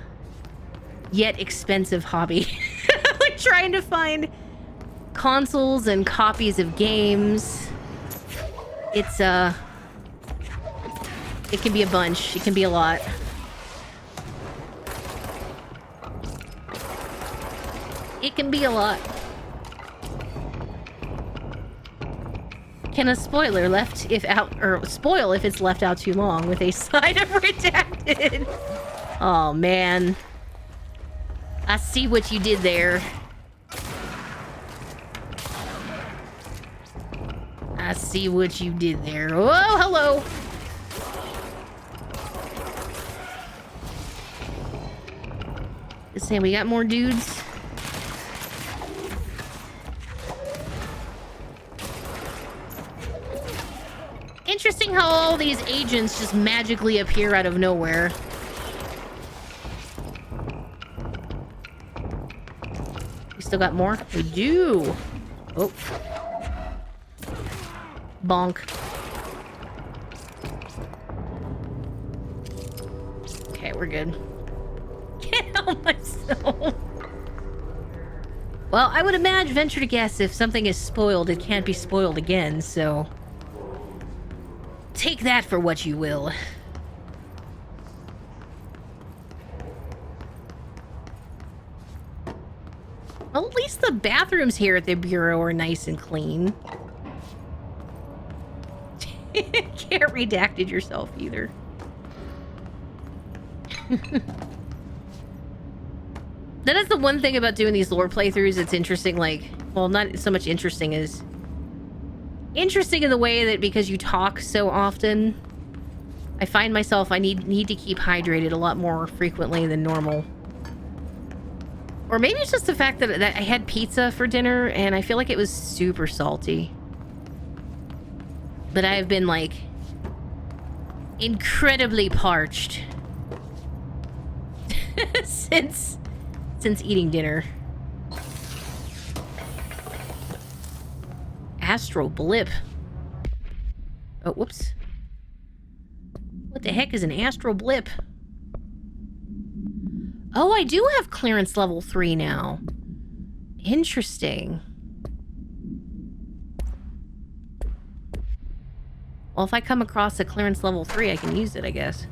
yet expensive hobby. Like, trying to find consoles and copies of games. It's, it can be a bunch. It can be a lot. It can be a lot. Can a spoiler left if out, or spoil if it's left out too long with a side of redacted? Oh man. I see what you did there. I see what you did there. Oh, hello. Just saying, we got more dudes. Interesting how all these agents just magically appear out of nowhere. We still got more? We do. Oh. Bonk. Okay, we're good. Can't help myself. Well, I would venture to guess if something is spoiled, it can't be spoiled again, so... take that for what you will. Well, at least the bathrooms here at the Bureau are nice and clean. Can't redacted yourself either. That is the one thing about doing these lore playthroughs. It's interesting, like... well, not so much interesting as... interesting in the way that because you talk so often, I find myself I need to keep hydrated a lot more frequently than normal. Or maybe it's just the fact that I had pizza for dinner and I feel like it was super salty. But I've been like incredibly parched since eating dinner. Astral blip. Oh, whoops. What the heck is an astral blip? Oh, I do have clearance level 3 now. Interesting. Well, if I come across a clearance level 3, I can use it, I guess.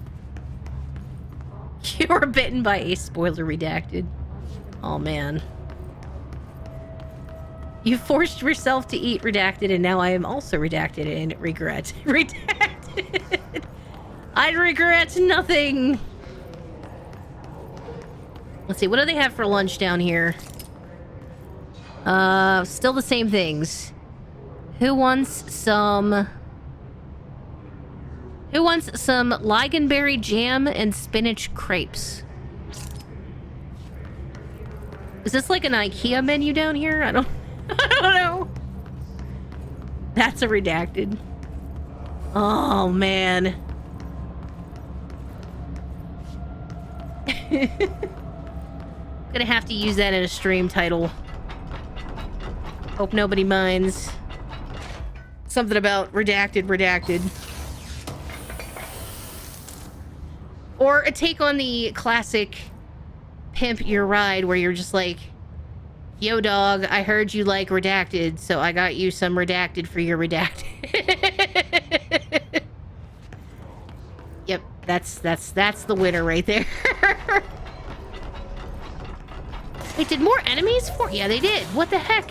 You were bitten by a spoiler redacted. Oh, man. You forced yourself to eat redacted, and now I am also redacted and regret. Redacted. I regret nothing. Let's see, what do they have for lunch down here? Still the same things. Who wants some ligonberry jam and spinach crepes? Is this like an IKEA menu down here? I don't know. That's a redacted. Oh, man. Gonna have to use that in a stream title. Hope nobody minds. Something about redacted. Or a take on the classic Pimp Your Ride where you're just like, yo dog, I heard you like redacted, so I got you some redacted for your redacted. Yep, that's the winner right there. Wait, did more enemies for? Yeah, they did. What the heck?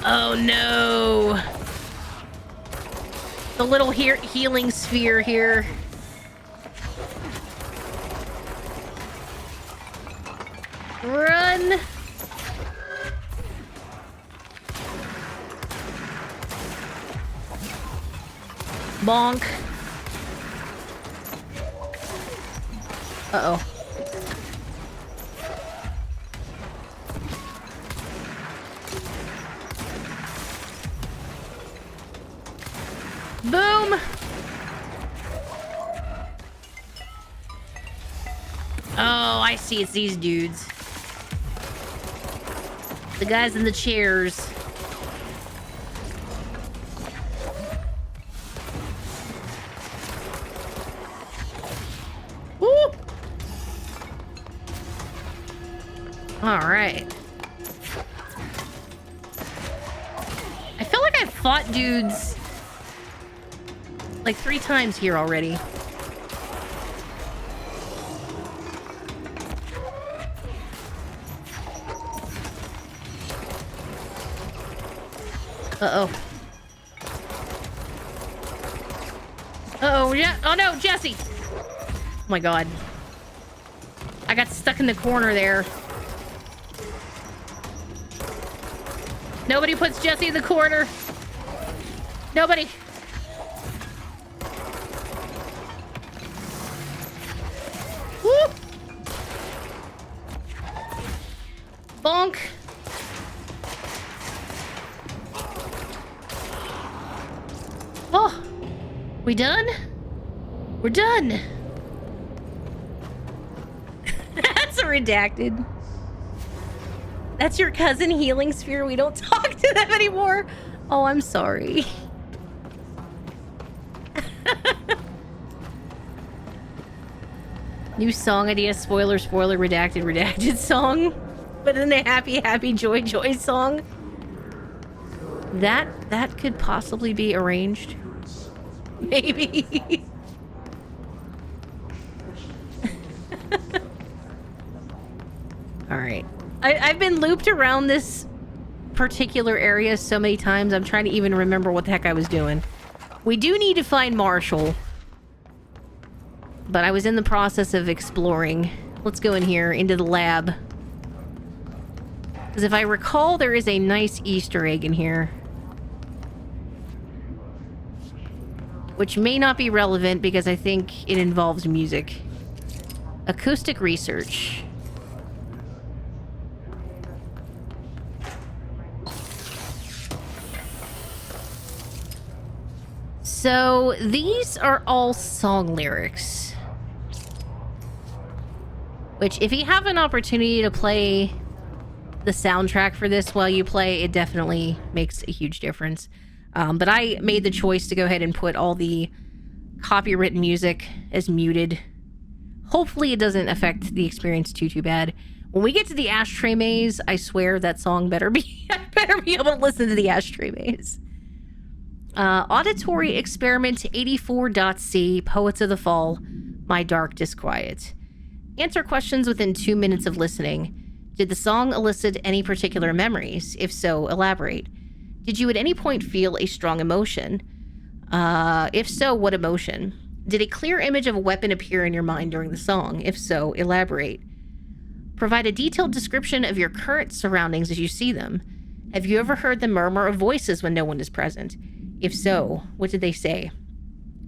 Oh no. The little healing sphere here. Run! Bonk. Uh-oh. Boom! Oh, I see. It's these dudes. The guys in the chairs. Woo! Alright. I feel like I've fought dudes like 3 times here already. Uh-oh. Uh-oh, yeah. Oh no, Jesse! Oh my god. I got stuck in the corner there. Nobody puts Jesse in the corner. Nobody. Woo! Bonk. Oh, we done? We're done. That's a redacted. That's your cousin Healing Sphere. We don't talk to them anymore. Oh, I'm sorry. New song idea, spoiler, spoiler, redacted, redacted song. But in a happy, happy, joy, joy song. That could possibly be arranged. Maybe. Alright. I've been looped around this particular area so many times, I'm trying to even remember what the heck I was doing. We do need to find Marshall. But I was in the process of exploring. Let's go in here, into the lab. Because if I recall, there is a nice Easter egg in here. Which may not be relevant because I think it involves music. Acoustic research. So, these are all song lyrics. Which, if you have an opportunity to play the soundtrack for this while you play, it definitely makes a huge difference. But I made the choice to go ahead and put all the copyrighted music as muted. Hopefully it doesn't affect the experience too bad. When we get to the ashtray maze, I swear that song better be I better be able to listen to the ashtray maze. Auditory Experiment 84.c, Poets of the Fall, My Dark Disquiet. Answer questions within 2 minutes of listening. Did the song elicit any particular memories? If so, elaborate. Did you at any point feel a strong emotion? If so, what emotion? Did a clear image of a weapon appear in your mind during the song? If so, elaborate. Provide a detailed description of your current surroundings as you see them. Have you ever heard the murmur of voices when no one is present? If so, what did they say?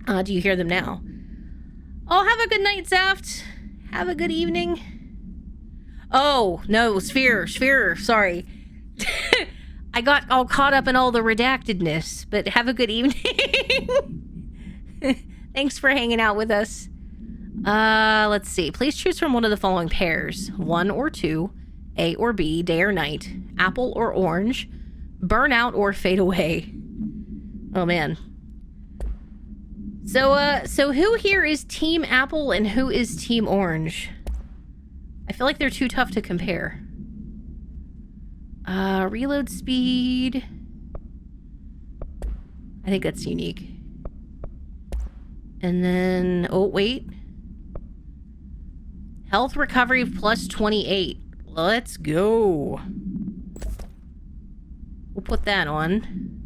Do you hear them now? Oh, have a good night, Zaft. Have a good evening. Oh, no, Sphere, sorry. I got all caught up in all the redactedness, but have a good evening. Thanks for hanging out with us. Let's see. Please choose from one of the following pairs. 1 or 2, A or B, day or night, apple or orange, burn out or fade away. Oh, man. So who here is Team Apple and who is Team Orange? I feel like they're too tough to compare. Reload speed. I think that's unique. And then, oh, wait. Health recovery plus 28. Let's go. We'll put that on.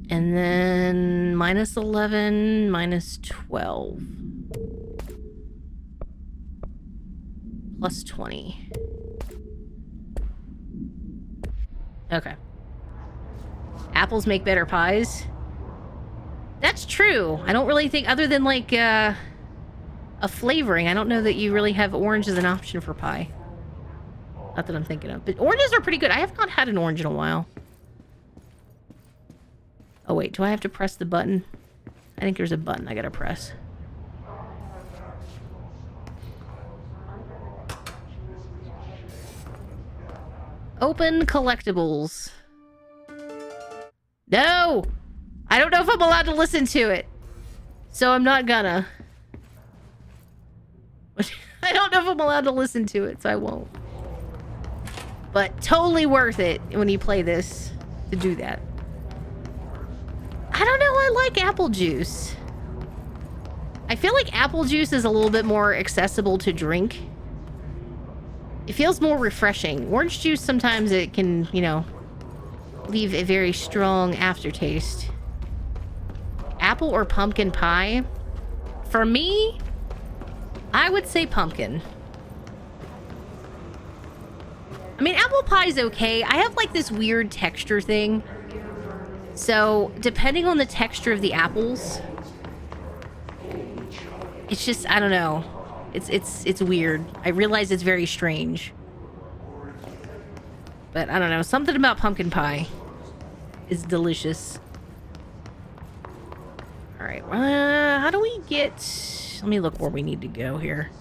And then minus 11, minus 12. Plus 20. Okay. Apples make better pies. That's true. I don't really think, other than like a flavoring, I don't know that you really have orange as an option for pie. Not that I'm thinking of. But oranges are pretty good. I have not had an orange in a while. Oh wait, do I have to press the button? I think there's a button I gotta press. Open collectibles. No! I don't know if I'm allowed to listen to it. So I'm not gonna. I don't know if I'm allowed to listen to it, so I won't. But totally worth it when you play this to do that. I don't know, I like apple juice. I feel like apple juice is a little bit more accessible to drink. It feels more refreshing. Orange juice, sometimes it can, you know, leave a very strong aftertaste. Apple or pumpkin pie? For me, I would say pumpkin. I mean, apple pie is okay. I have like this weird texture thing. So, depending on the texture of the apples, it's just, I don't know. It's weird. I realize it's very strange. But I don't know. Something about pumpkin pie is delicious. Alright, how do we get... Let me look where we need to go here.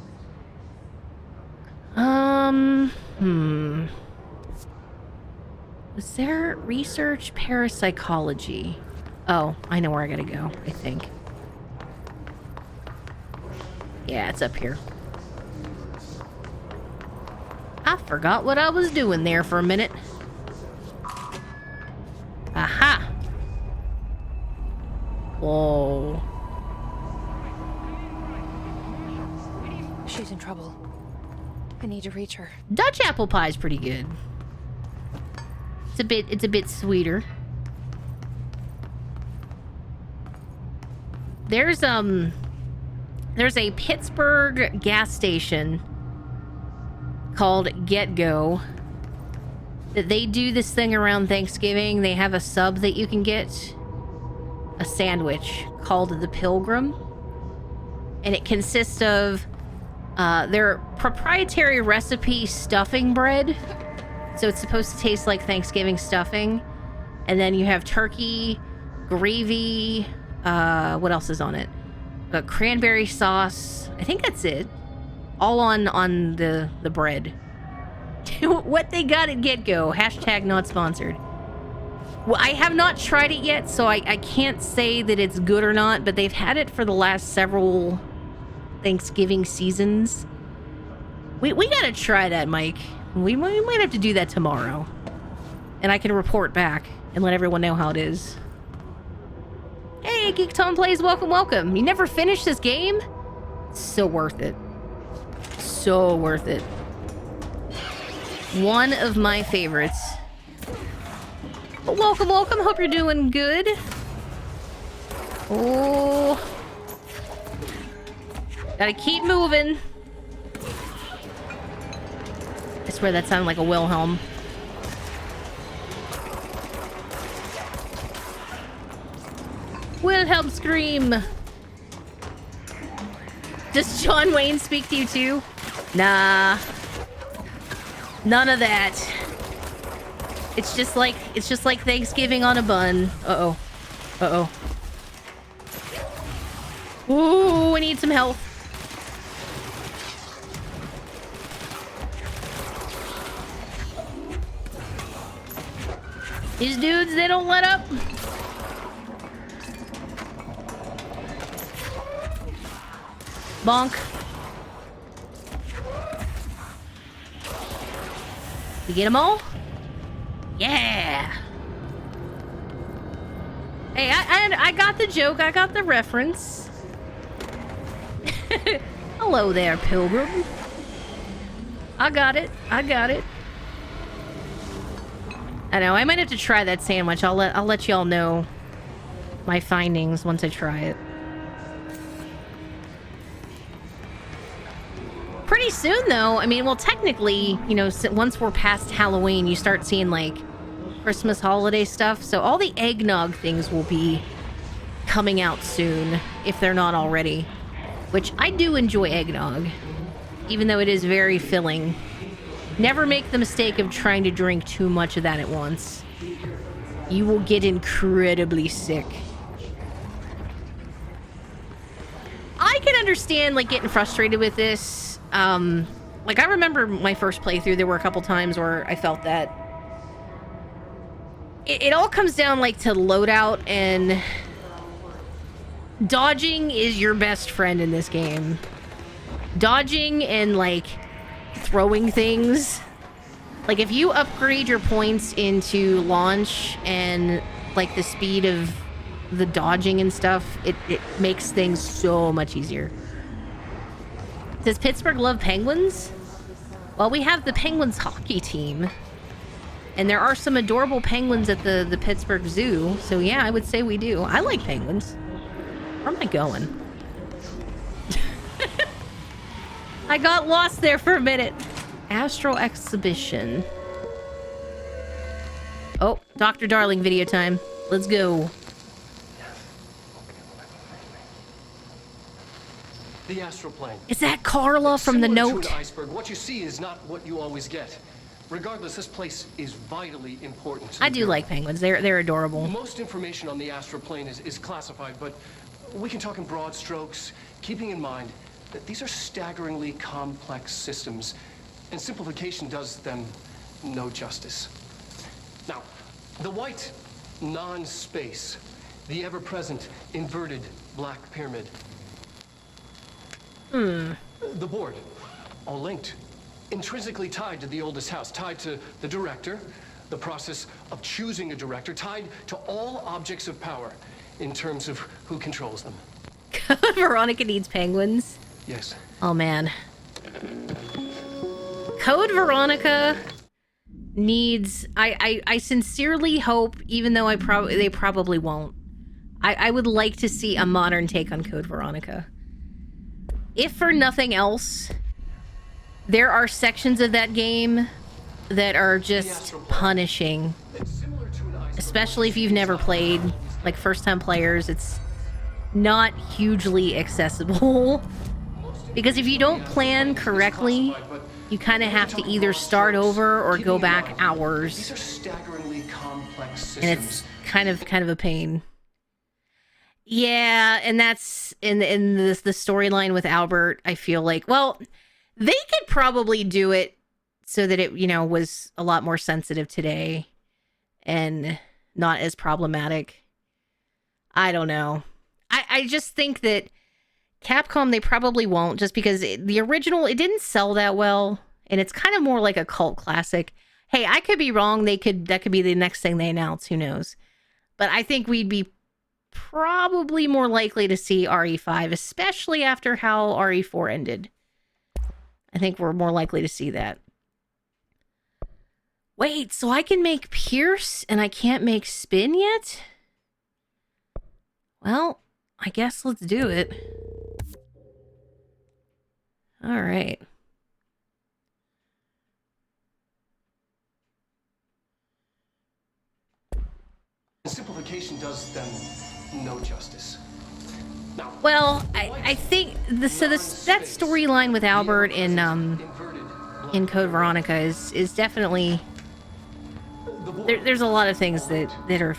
Was there research parapsychology? Oh, I know where I gotta go, I think. Yeah, it's up here. I forgot what I was doing there for a minute. Aha! Whoa. She's in trouble. I need to reach her. Dutch apple pie is pretty good. It's a bit sweeter. There's a Pittsburgh gas station called Get Go that they do this thing around Thanksgiving. They have a sub that you can get, a sandwich called the Pilgrim, and it consists of their proprietary recipe stuffing bread. So it's supposed to taste like Thanksgiving stuffing, and then you have turkey, gravy. What else is on it? Cranberry sauce. I think that's it. All on the bread. What they got at Get Go. Hashtag not sponsored. Well, I have not tried it yet, so I can't say that it's good or not, but they've had it for the last several Thanksgiving seasons. We gotta try that, Mike. We might have to do that tomorrow. And I can report back and let everyone know how it is. Hey, Geek Tom Plays, welcome, welcome. You never finished this game? So worth it. So worth it. One of my favorites. But welcome, welcome. Hope you're doing good. Oh. Gotta keep moving. I swear that sounded like a Wilhelm. Wilhelm scream. Does John Wayne speak to you too? Nah. None of that. It's just like Thanksgiving on a bun. Uh-oh. Uh-oh. Ooh, I need some health. These dudes, they don't let up. Bonk. You get them all? Yeah. Hey, I got the joke. I got the reference. Hello there, Pilgrim. I got it. I got it. I know. I might have to try that sandwich. I'll let y'all know my findings once I try it. Pretty soon, though. I mean, well, technically, you know, once we're past Halloween, you start seeing, like, Christmas holiday stuff. So all the eggnog things will be coming out soon, if they're not already. Which, I do enjoy eggnog, even though it is very filling. Never make the mistake of trying to drink too much of that at once. You will get incredibly sick. I can understand, like, getting frustrated with this. Like, I remember my first playthrough, there were a couple times where I felt that. It all comes down, like, to loadout, and dodging is your best friend in this game. Dodging and, like, throwing things. Like, if you upgrade your points into launch and, like, the speed of the dodging and stuff, it makes things so much easier. Does Pittsburgh love Penguins? Well, we have the Penguins hockey team. And there are some adorable penguins at the Pittsburgh Zoo. So yeah, I would say we do. I like penguins. Where am I going? I got lost there for a minute. Astral Exhibition. Oh, Dr. Darling video time. Let's go. The astral plane. Is that Carla from the Similar note? to an iceberg, what you see is not what you always get. Regardless, this place is vitally important. I do like penguins. They're adorable. Most information on the astral plane is classified, but we can talk in broad strokes, keeping in mind that these are staggeringly complex systems, and simplification does them no justice. Now, the white non-space, the ever-present inverted black pyramid. The board, all linked, intrinsically tied to the oldest house, tied to the director, the process of choosing a director, tied to all objects of power in terms of who controls them. Veronica needs penguins. Yes. Oh man. Code Veronica needs... I sincerely hope, even though they probably won't, I would like to see a modern take on Code Veronica. If for nothing else, there are sections of that game that are just punishing. Especially if you've never played, like first-time players, it's not hugely accessible. Because if you don't plan correctly, you kind of have to either start over or go back hours. These are staggeringly complex systems. And it's kind of a pain. Yeah, and that's in the storyline with Albert. I feel like, well, they could probably do it so that it, was a lot more sensitive today and not as problematic. I don't know. I just think that Capcom, they probably won't, just because the original, it didn't sell that well, and it's kind of more like a cult classic. Hey, I could be wrong. That could be the next thing they announce. Who knows? But I think we'd be probably more likely to see RE5, especially after how RE4 ended. I think we're more likely to see that. Wait, so I can make Pierce and I can't make Spin yet? Well, I guess let's do it. All right. Simplification does them no justice. Now, well, I think that storyline with Albert in Code Veronica is definitely there's a lot of things that are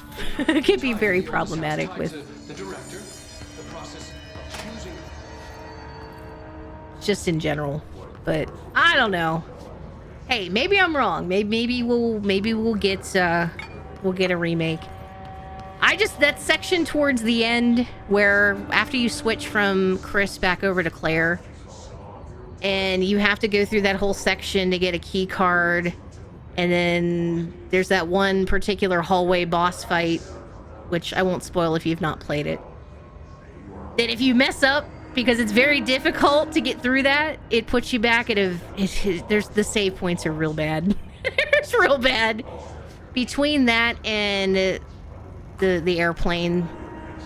can be very problematic with the director, the process of choosing. Just in general, but I don't know. Hey, maybe I'm wrong. Maybe we'll get a remake. That section towards the end where after you switch from Chris back over to Claire and you have to go through that whole section to get a key card, and then there's that one particular hallway boss fight, which I won't spoil if you've not played it. That if you mess up, because it's very difficult to get through that, it puts you back at there's the save points are real bad. It's real bad. Between that and the airplane,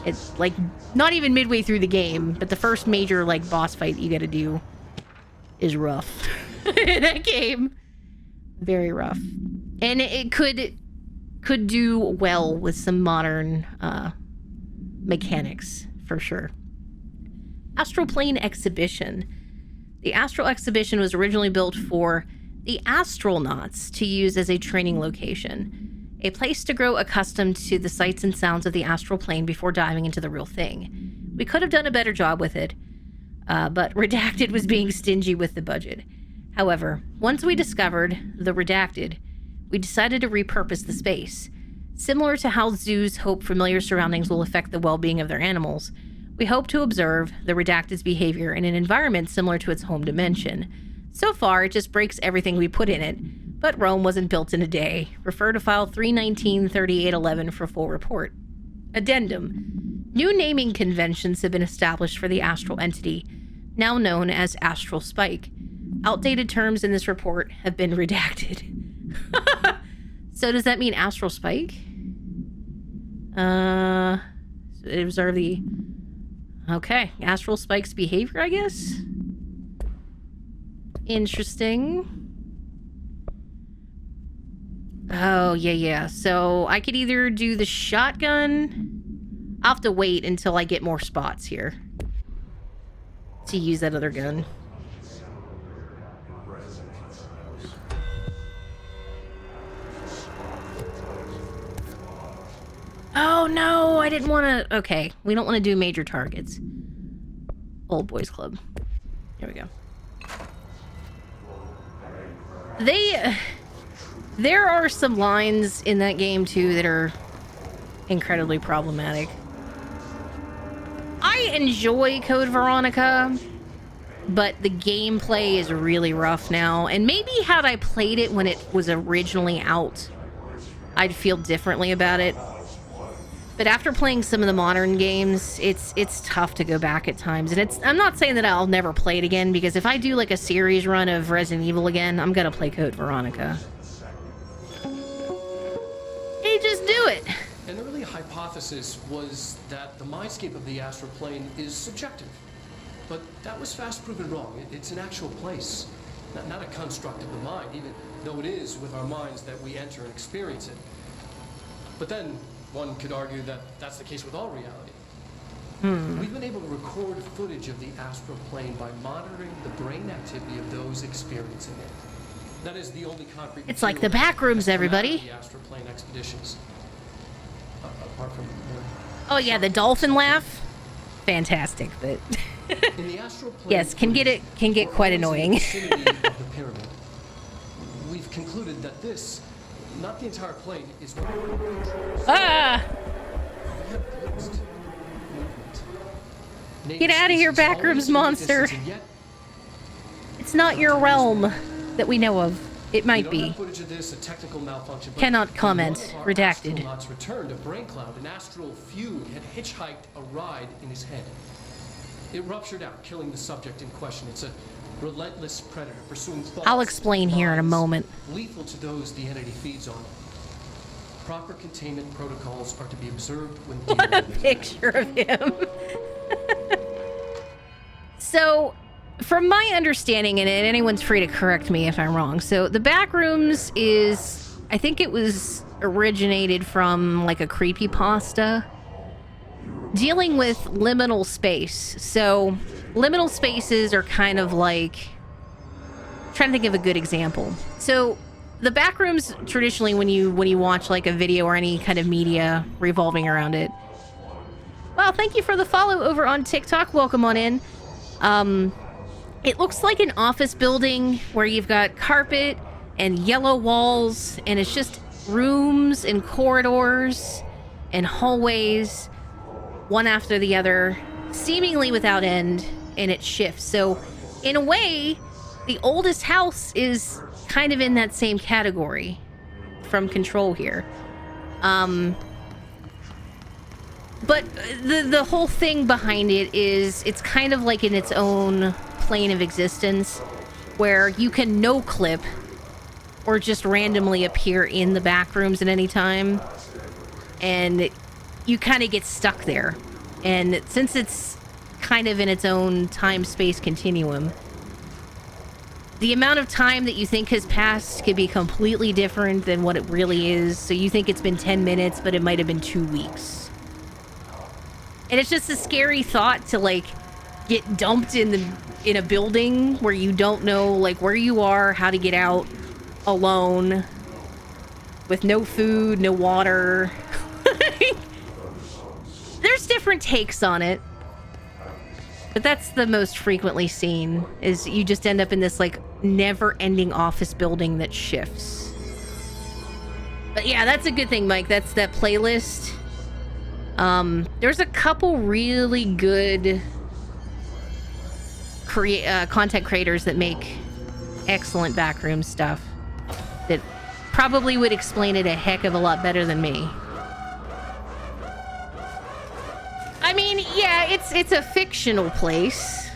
it's like not even midway through the game, but the first major like boss fight you gotta do is rough. That game, very rough, and it could do well with some modern mechanics for sure. Astral Plane Exhibition. The Astral Exhibition was originally built for the astronauts to use as a training location, a place to grow accustomed to the sights and sounds of the astral plane before diving into the real thing. We could have done a better job with it, but Redacted was being stingy with the budget. However, once we discovered the Redacted, we decided to repurpose the space. Similar to how zoos hope familiar surroundings will affect the well-being of their animals, we hope to observe the Redacted's behavior in an environment similar to its home dimension. So far, it just breaks everything we put in it, but Rome wasn't built in a day. Refer to file 319-3811 for full report. Addendum. New naming conventions have been established for the astral entity, now known as Astral Spike. Outdated terms in this report have been redacted. So does that mean Astral Spike? Observe the... Okay, Astral Spike's behavior, I guess? Interesting. Oh, yeah. So I could either do the shotgun. I'll have to wait until I get more spots here to use that other gun. Oh, no, I didn't want to... Okay, we don't want to do major targets. Old Boys Club. There we go. There are some lines in that game, too, that are incredibly problematic. I enjoy Code Veronica, but the gameplay is really rough now. And maybe had I played it when it was originally out, I'd feel differently about it. But after playing some of the modern games, it's tough to go back at times. And I'm not saying that I'll never play it again, because if I do like a series run of Resident Evil again, I'm gonna play Code Veronica. Hey, just do it. An early hypothesis was that the mindscape of the astral plane is subjective. But that was fast proven wrong. It's an actual place, not a construct of the mind, even though it is with our minds that we enter and experience it. But then one could argue that that's the case with all reality. We've been able to record footage of the astral plane by monitoring the brain activity of those experiencing it. That is the only concrete. It's like the back rooms, everybody. The astral plane expeditions. Apart from Oh yeah, the dolphin laugh. Fantastic, but in the astral plane, yes, can get quite annoying. Vicinity of the pyramid. We've concluded that this, not the entire plane, is what Ah! we have glimpsed movement. Get out of here, backrooms monster. It's not your realm that we know of. It might be. Cannot comment. Redacted. Astronauts returned to Braincloud. An astral fugue had hitchhiked a ride in his head. It ruptured out, killing the subject in question. It's a relentless predator pursuing thoughts. I'll explain here in a moment. Lethal to those the entity feeds on. Proper containment protocols are to be observed when What a picture of him. So, from my understanding, and anyone's free to correct me if I'm wrong, so the Backrooms is, I think it was originated from like a creepypasta dealing with liminal space. So liminal spaces are kind of like, I'm trying to think of a good example. So the Backrooms, traditionally when you watch like a video or any kind of media revolving around it. Well, thank you for the follow over on TikTok. Welcome on in. It looks like an office building where you've got carpet and yellow walls, and it's just rooms and corridors and hallways, one after the other, seemingly without end, and it shifts. So, in a way, the oldest house is kind of in that same category from Control here. But the whole thing behind it is it's kind of like in its own plane of existence where you can no clip or just randomly appear in the back rooms at any time, and you kind of get stuck there. And since it's kind of in its own time-space continuum, the amount of time that you think has passed could be completely different than what it really is. So you think it's been 10 minutes, but it might have been 2 weeks. And it's just a scary thought to like get dumped in a building where you don't know like where you are, how to get out, alone, with no food, no water. There's different takes on it, but that's the most frequently seen, is you just end up in this like never-ending office building that shifts. But yeah, that's a good thing, Mike. That's that playlist. There's a couple really good content creators that make excellent backroom stuff that probably would explain it a heck of a lot better than me. I mean, yeah, it's a fictional place.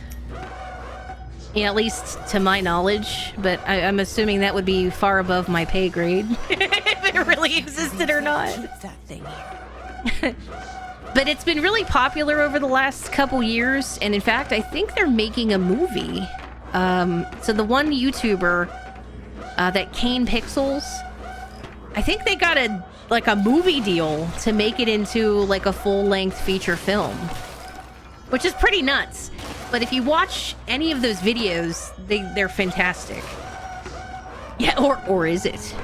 Yeah, at least to my knowledge, but I'm assuming that would be far above my pay grade if it really existed or not. Keep that thing here. But it's been really popular over the last couple years, and in fact, I think they're making a movie. So the one YouTuber, that Kane Pixels, I think they got a movie deal to make it into like a full-length feature film, which is pretty nuts. But if you watch any of those videos, they're fantastic. Yeah, or is it?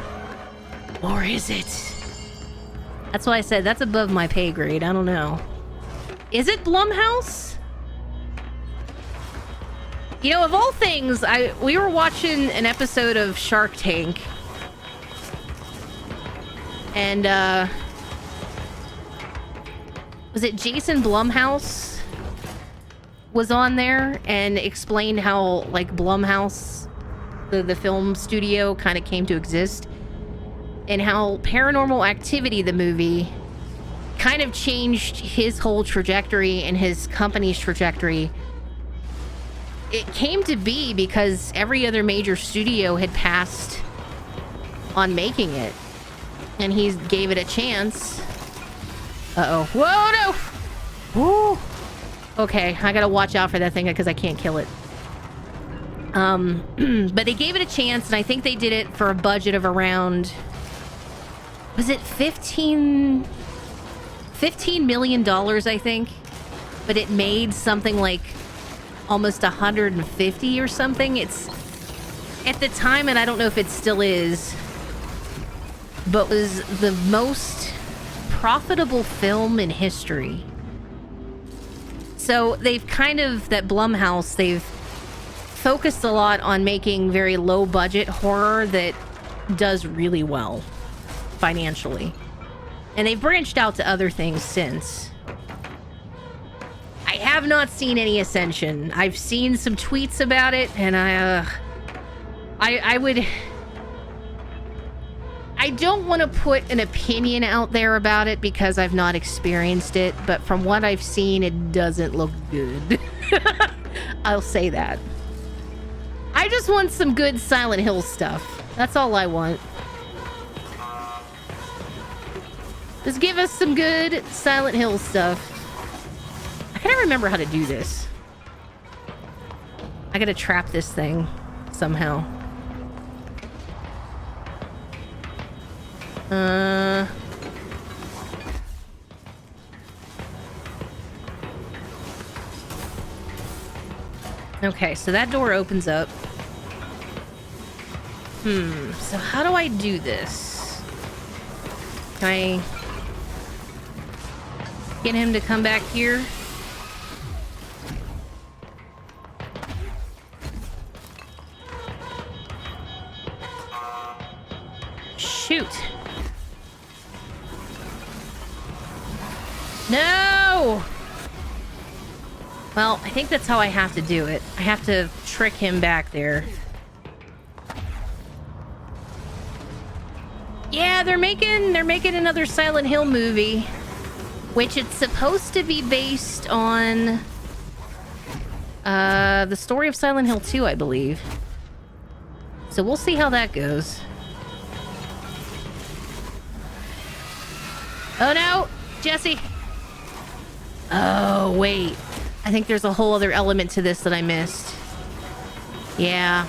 Or is it? That's why I said that's above my pay grade. I don't know. Is it Blumhouse? You know, of all things, we were watching an episode of Shark Tank. And, was it Jason Blumhouse was on there and explained how, like, Blumhouse, the film studio, kind of came to exist, and how Paranormal Activity, the movie, kind of changed his whole trajectory and his company's trajectory. It came to be because every other major studio had passed on making it, and he gave it a chance. Uh-oh. Whoa, no! Woo! Okay, I gotta watch out for that thing because I can't kill it. But they gave it a chance, and I think they did it for a budget of around... Was it $15 million, I think? But it made something like almost 150 or something. It's... At the time, and I don't know if it still is, but was the most profitable film in history. So they've kind of, that Blumhouse, they've focused a lot on making very low budget horror that does really well financially. And they've branched out to other things since. I have not seen any Ascension. I've seen some tweets about it, and I don't want to put an opinion out there about it because I've not experienced it, but from what I've seen, it doesn't look good. I'll say that. I just want some good Silent Hill stuff. That's all I want. Just give us some good Silent Hill stuff. I can't remember how to do this. I gotta trap this thing somehow. Okay, so that door opens up. So how do I do this? Can I get him to come back here? Shoot. No! Well, I think that's how I have to do it. I have to trick him back there. Yeah, they're making another Silent Hill movie, which it's supposed to be based on the story of Silent Hill 2, I believe. So we'll see how that goes. Oh no, Jesse. Oh, wait. I think there's a whole other element to this that I missed. Yeah.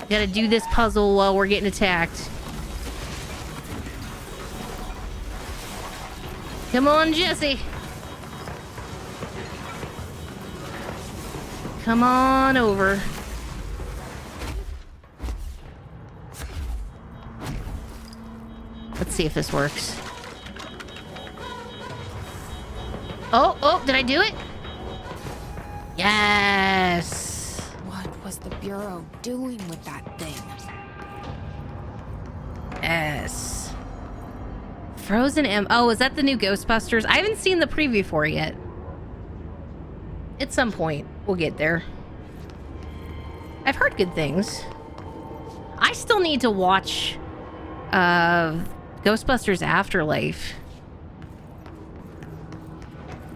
Gotta do this puzzle while we're getting attacked. Come on, Jesse. Come on over. Let's see if this works. Oh, did I do it? Yes. What was the Bureau doing with that thing? Yes. Frozen M. Oh, is that the new Ghostbusters? I haven't seen the preview for it yet. At some point, we'll get there. I've heard good things. I still need to watch Ghostbusters Afterlife.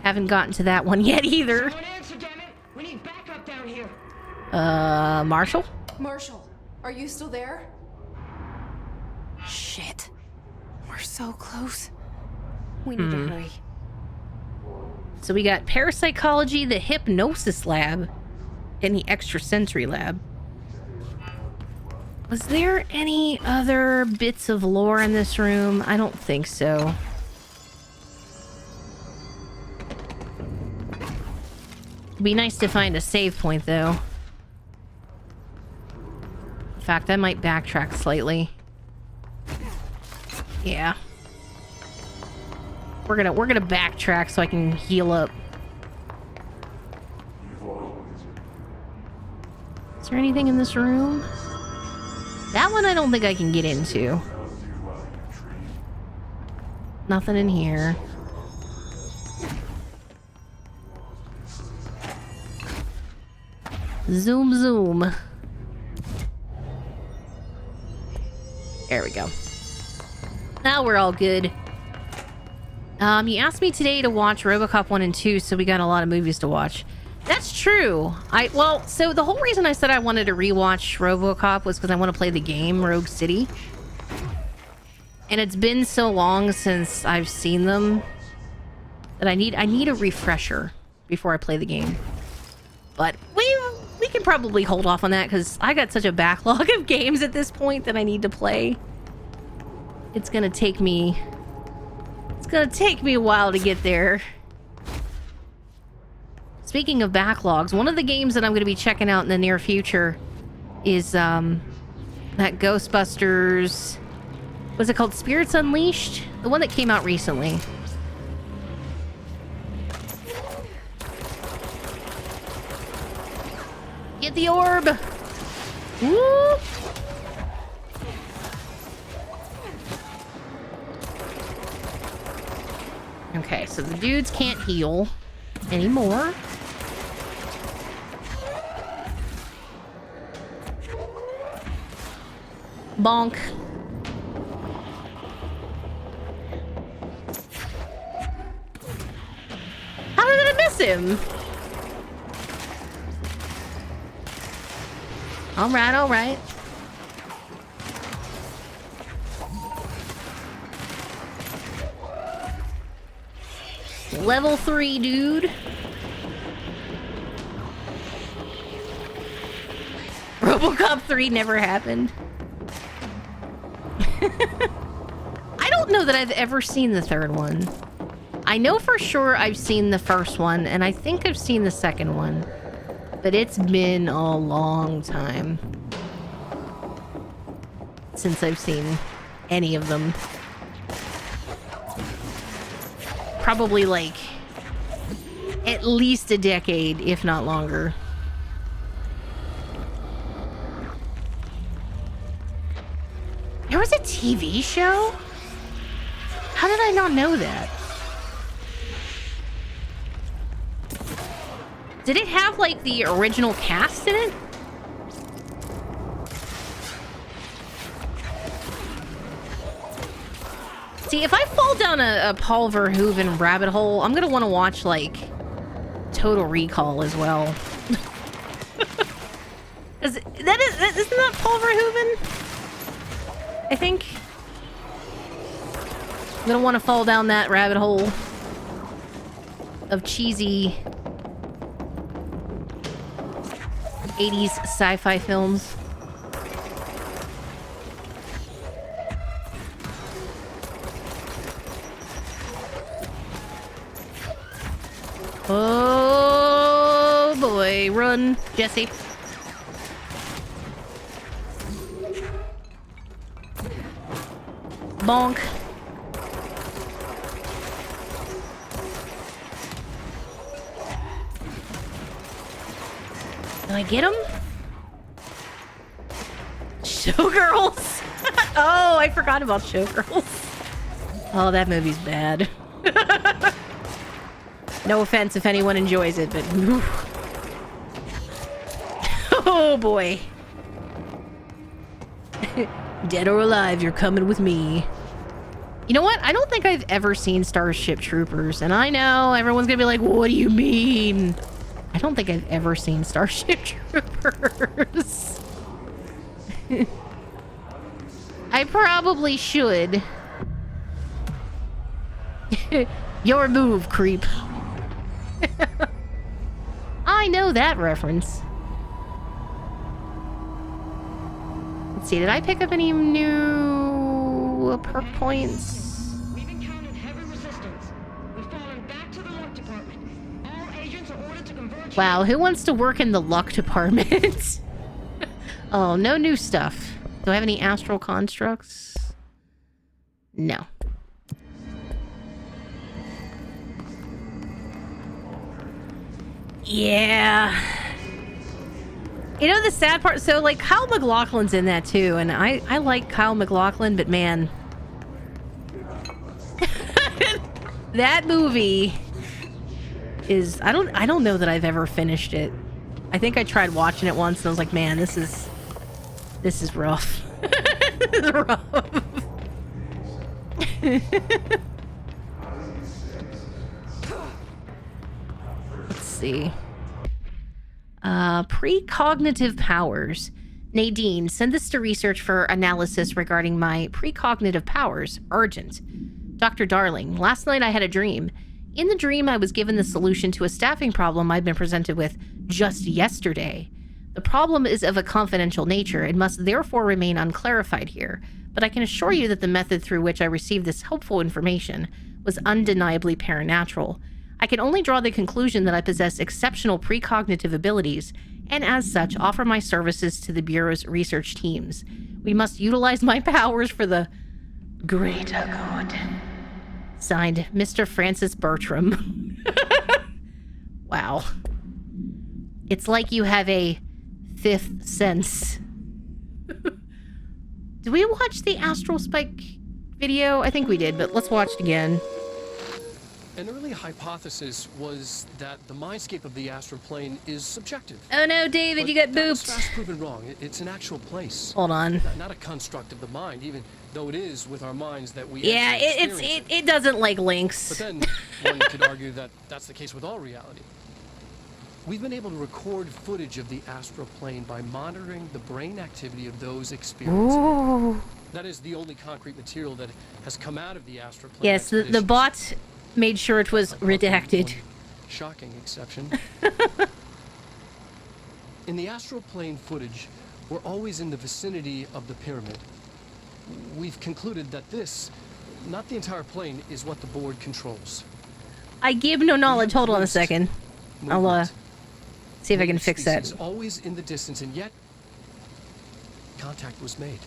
Haven't gotten to that one yet either. Someone answer, damn it! We need backup down here. Marshall? Marshall, are you still there? Shit. We're so close. We need to hurry. So we got parapsychology, the hypnosis lab, and the extrasensory lab. Was there any other bits of lore in this room? I don't think so. It'd be nice to find a save point, though. In fact, I might backtrack slightly. Yeah. We're gonna backtrack so I can heal up. Is there anything in this room? That one I don't think I can get into. Nothing in here. Zoom, zoom. There we go. Now we're all good. You asked me today to watch RoboCop 1 and 2, so we got a lot of movies to watch. That's true. Well, so the whole reason I said I wanted to rewatch RoboCop was because I want to play the game, Rogue City. And it's been so long since I've seen them that I need a refresher before I play the game. But we can probably hold off on that because I got such a backlog of games at this point that I need to play. It's gonna take me a while to get there. Speaking of backlogs, one of the games that I'm gonna be checking out in the near future is that Ghostbusters. What's it called? Spirits Unleashed? The one that came out recently. Get the orb! Woo! Okay, so the dudes can't heal anymore. Bonk. How did I miss him? Alright, alright. Level 3, dude. RoboCop 3 never happened. I don't know that I've ever seen the third one. I know for sure I've seen the first one, and I think I've seen the second one. But it's been a long time since I've seen any of them. Probably like at least a decade, if not longer. There was a TV show? How did I not know that? Did it have, like, the original cast in it? See, if I fall down a Paul Verhoeven rabbit hole, I'm gonna want to watch, like, Total Recall as well. Isn't that Paul Verhoeven? I think. I'm gonna want to fall down that rabbit hole of cheesy 80s sci-fi films. Oh boy, run, Jesse. Bonk. Can I get him? Showgirls? Oh, I forgot about Showgirls. Oh, that movie's bad. No offense if anyone enjoys it, but... Oh, boy. Dead or alive, you're coming with me. You know what? I don't think I've ever seen Starship Troopers. And I know everyone's gonna be like, what do you mean? I don't think I've ever seen Starship Troopers. I probably should. Your move, creep. I know that reference. Let's see, did I pick up any new perk points? We've encountered heavy resistance. We've fallen back to the luck department. All agents are ordered to converge. Wow, who wants to work in the luck department? Oh, no new stuff. Do I have any astral constructs? No. Yeah. You know the sad part? So, like, Kyle MacLachlan's in that too, and I like Kyle MacLachlan, but man. That movie is... I don't know that I've ever finished it. I think I tried watching it once and I was like, man, this is rough. This is rough. Let's see. Precognitive powers. Nadine, send this to research for analysis regarding my precognitive powers. Urgent. Dr. Darling, last night I had a dream. In the dream, I was given the solution to a staffing problem I'd been presented with just yesterday. The problem is of a confidential nature and must therefore remain unclarified here, but I can assure you that the method through which I received this helpful information was undeniably paranatural. I can only draw the conclusion that I possess exceptional precognitive abilities, and as such, offer my services to the Bureau's research teams. We must utilize my powers for the greater good. Signed, Mr. Francis Bertram. Wow. It's like you have a fifth sense. Did we watch the Astral Spike video? I think we did, but let's watch it again. An early hypothesis was that the mindscape of the astral plane is subjective. Oh no, David, But you got that was booped. fast proven wrong. It's an actual place. Hold on. Not a construct of the mind, even though it is with our minds that we Yeah, actually experience it doesn't like links. But then one could argue that that's the case with all reality. We've been able to record footage of the astral plane by monitoring the brain activity of those experiencing it. Ooh. That is the only concrete material that has come out of the astral plane. Yes, the expeditions. bot made sure it was redacted. One shocking exception. In the astral plane footage, we're always in the vicinity of the pyramid. We've concluded that this, not the entire plane, is what the board controls. I give no knowledge. Hold on a Glimpsed second. I'll movement. see if I can fix that. Species always in the distance, and yet contact was made.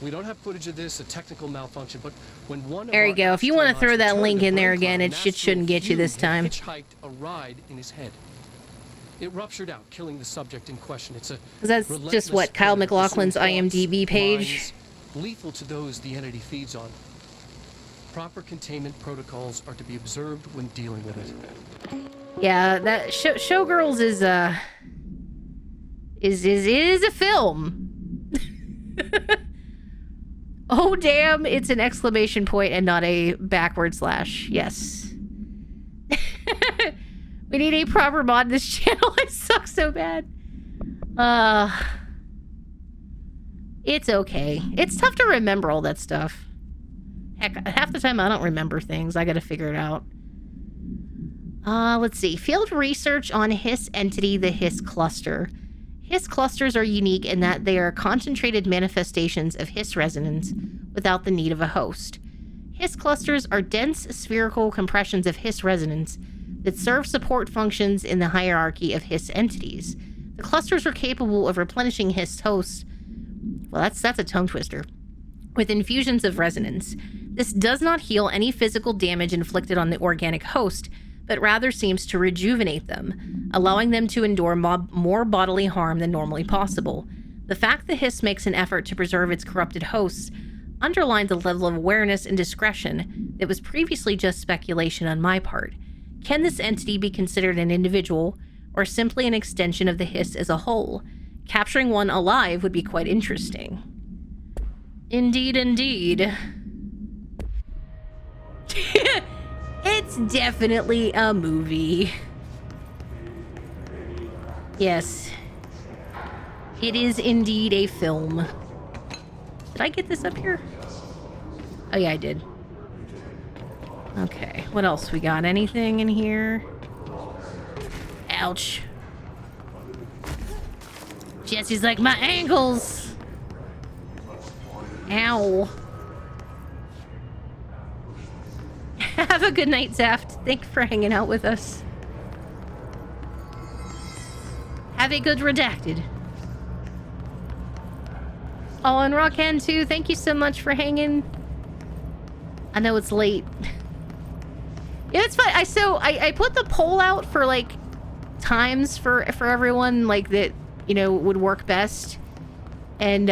We don't have footage of this, a technical malfunction, but when one of There you our go. If you want to astronauts throw that returned, link a in there brain again, clot, it an shit shouldn't get you this astral time. fume had hitchhiked a ride in his head. It ruptured out, killing the subject in question. It's a 'Cause that's just relentless what Kyle predator McLaughlin's pursuing thoughts, IMDb page. minds, lethal to those the entity feeds on. Proper containment protocols are to be observed when dealing with it. Yeah, that Showgirls is a film. Oh damn! It's an exclamation point and not a backward slash. Yes. We need a proper mod in this channel. I suck so bad. It's okay. It's tough to remember all that stuff. Heck, half the time I don't remember things. I gotta figure it out. Let's see. Field research on Hiss entity, the Hiss cluster. Hiss clusters are unique in that they are concentrated manifestations of Hiss resonance without the need of a host. Hiss clusters are dense spherical compressions of Hiss resonance that serve support functions in the hierarchy of Hiss entities. The clusters are capable of replenishing Hiss hosts. Well, that's a tongue twister. With infusions of resonance. This does not heal any physical damage inflicted on the organic host, but rather seems to rejuvenate them, allowing them to endure more bodily harm than normally possible. The fact the Hiss makes an effort to preserve its corrupted hosts underlines a level of awareness and discretion that was previously just speculation on my part. Can this entity be considered an individual, or simply an extension of the Hiss as a whole? Capturing one alive would be quite interesting. Indeed, indeed. It's definitely a movie. Yes. It is indeed a film. Did I get this up here? Oh yeah, I did. Okay, what else we got? Anything in here? Ouch. Jesse's like, my ankles! Ow. Have a good night, Zaft. Thank you for hanging out with us. Have a good redacted. Oh, and Rockhand too, thank you so much for hanging. I know it's late. Yeah, it's fine. I put the poll out for like times for everyone like that, you know, would work best. And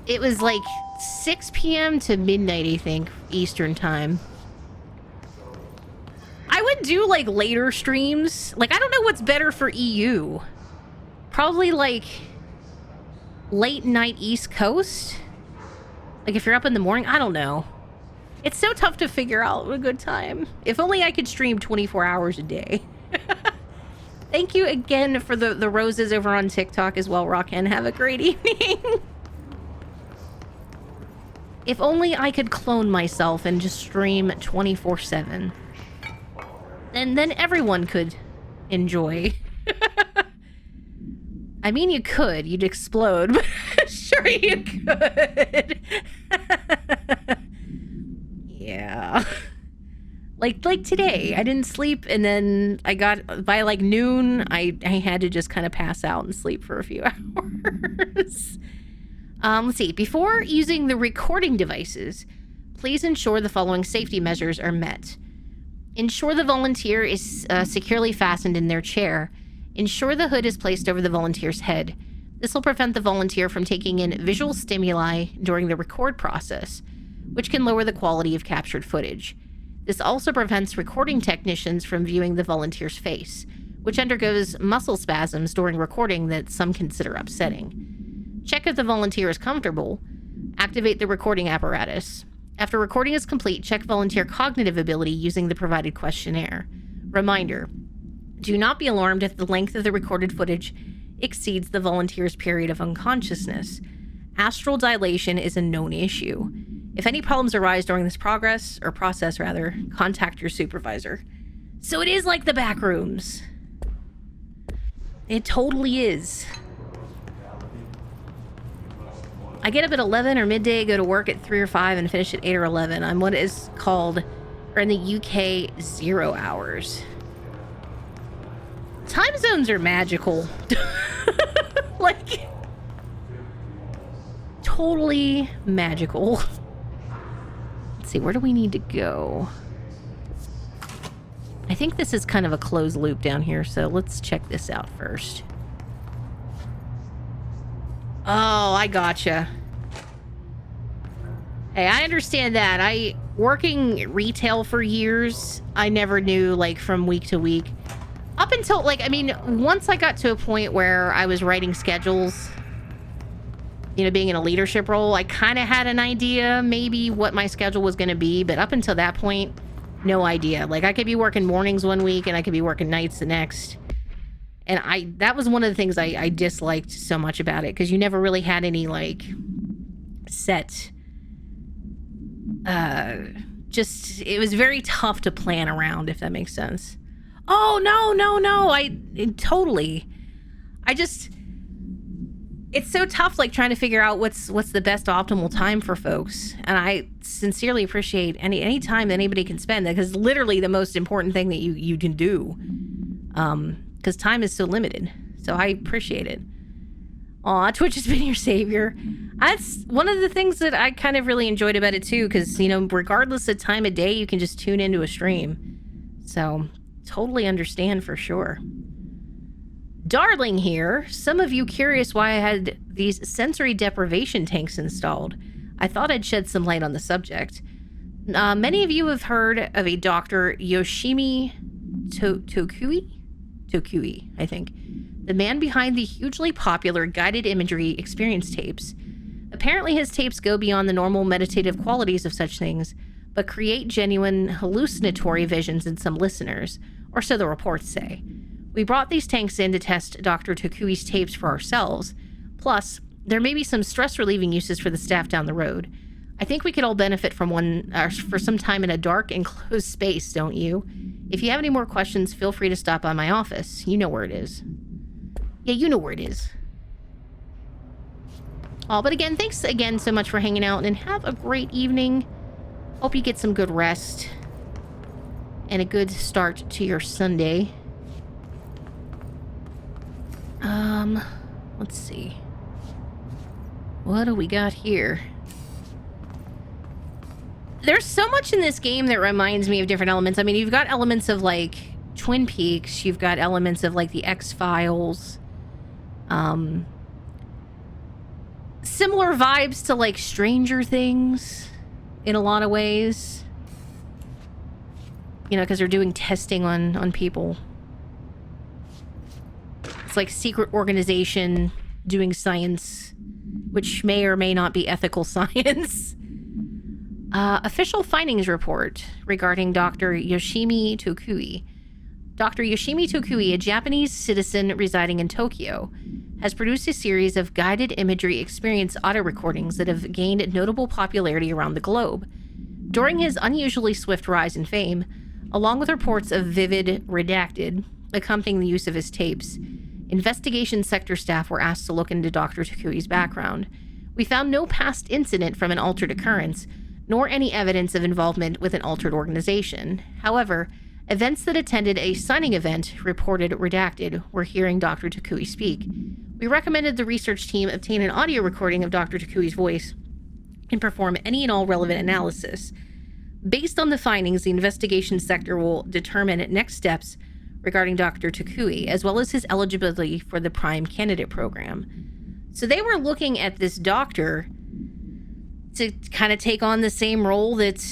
it was like 6 p.m. to midnight, I think, Eastern time. I would do, like, later streams. Like, I don't know what's better for EU. Probably, like, late night East Coast? Like, if you're up in the morning? I don't know. It's so tough to figure out a good time. If only I could stream 24 hours a day. Thank you again for the roses over on TikTok as well, Rockin. Have a great evening. If only I could clone myself and just stream 24/7. Then everyone could enjoy. I mean, you could. You'd explode, but sure you could. Yeah. Like today, I didn't sleep, and then I got, by like noon, I had to just kind of pass out and sleep for a few hours. Let's see. Before using the recording devices, please ensure the following safety measures are met. Ensure the volunteer is securely fastened in their chair. Ensure the hood is placed over the volunteer's head. This will prevent the volunteer from taking in visual stimuli during the record process, which can lower the quality of captured footage. This also prevents recording technicians from viewing the volunteer's face, which undergoes muscle spasms during recording that some consider upsetting. Check if the volunteer is comfortable. Activate the recording apparatus. After recording is complete, check volunteer cognitive ability using the provided questionnaire. Reminder: do not be alarmed if the length of the recorded footage exceeds the volunteer's period of unconsciousness. Astral dilation is a known issue. If any problems arise during this process, contact your supervisor. So it is like the back rooms. It totally is. I get up at 11 or midday, go to work at 3 or 5, and finish at 8 or 11. I'm what is called, or in the UK, 0 hours. Time zones are magical. Like, totally magical. Let's see, where do we need to go? I think this is kind of a closed loop down here, so let's check this out first. Oh, I gotcha. Hey, I understand that. Working retail for years, I never knew, like, from week to week. Up until, like, I mean, once I got to a point where I was writing schedules, you know, being in a leadership role, I kind of had an idea maybe what my schedule was going to be, but up until that point, no idea. Like, I could be working mornings one week and I could be working nights the next. And that was one of the things I disliked so much about it, because you never really had any, like, set, it was very tough to plan around, if that makes sense. Oh, no, totally. It's so tough, like, trying to figure out what's the best optimal time for folks. And I sincerely appreciate any time anybody can spend that, because literally the most important thing that you can do. Because time is so limited. So I appreciate it. Aw, Twitch has been your savior. That's one of the things that I kind of really enjoyed about it too, because, you know, regardless of time of day, you can just tune into a stream. So, totally understand for sure. Darling here, some of you curious why I had these sensory deprivation tanks installed. I thought I'd shed some light on the subject. Many of you have heard of a Dr. Yoshimi Tokui, I think. The man behind the hugely popular guided imagery experience tapes. Apparently his tapes go beyond the normal meditative qualities of such things, but create genuine hallucinatory visions in some listeners, or so the reports say. We brought these tanks in to test Dr. Tokui's tapes for ourselves. Plus, there may be some stress-relieving uses for the staff down the road. I think we could all benefit from one for some time in a dark, enclosed space, don't you? If you have any more questions, feel free to stop by my office. You know where it is. Yeah, you know where it is. Oh, but again, thanks again so much for hanging out, and have a great evening. Hope you get some good rest and a good start to your Sunday. Let's see. What do we got here? There's so much in this game that reminds me of different elements. I mean, you've got elements of, like, Twin Peaks. You've got elements of, like, the X-Files. similar vibes to, like, Stranger Things in a lot of ways. You know, because they're doing testing on people. It's like secret organization doing science, which may or may not be ethical science. Official findings report regarding Dr. Yoshimi Tokui. Dr. Yoshimi Tokui, a Japanese citizen residing in Tokyo, has produced a series of guided imagery experience audio recordings that have gained notable popularity around the globe. During his unusually swift rise in fame, along with reports of vivid redacted accompanying the use of his tapes, investigation sector staff were asked to look into Dr. Tokui's background. We found no past incident from an altered occurrence, nor any evidence of involvement with an altered organization. However, events that attended a signing event reported redacted were hearing Dr. Tokui speak. We recommended the research team obtain an audio recording of Dr. Tokui's voice and perform any and all relevant analysis. Based on the findings, the investigation sector will determine next steps regarding Dr. Tokui, as well as his eligibility for the Prime Candidate Program. So they were looking at this doctor to kind of take on the same role that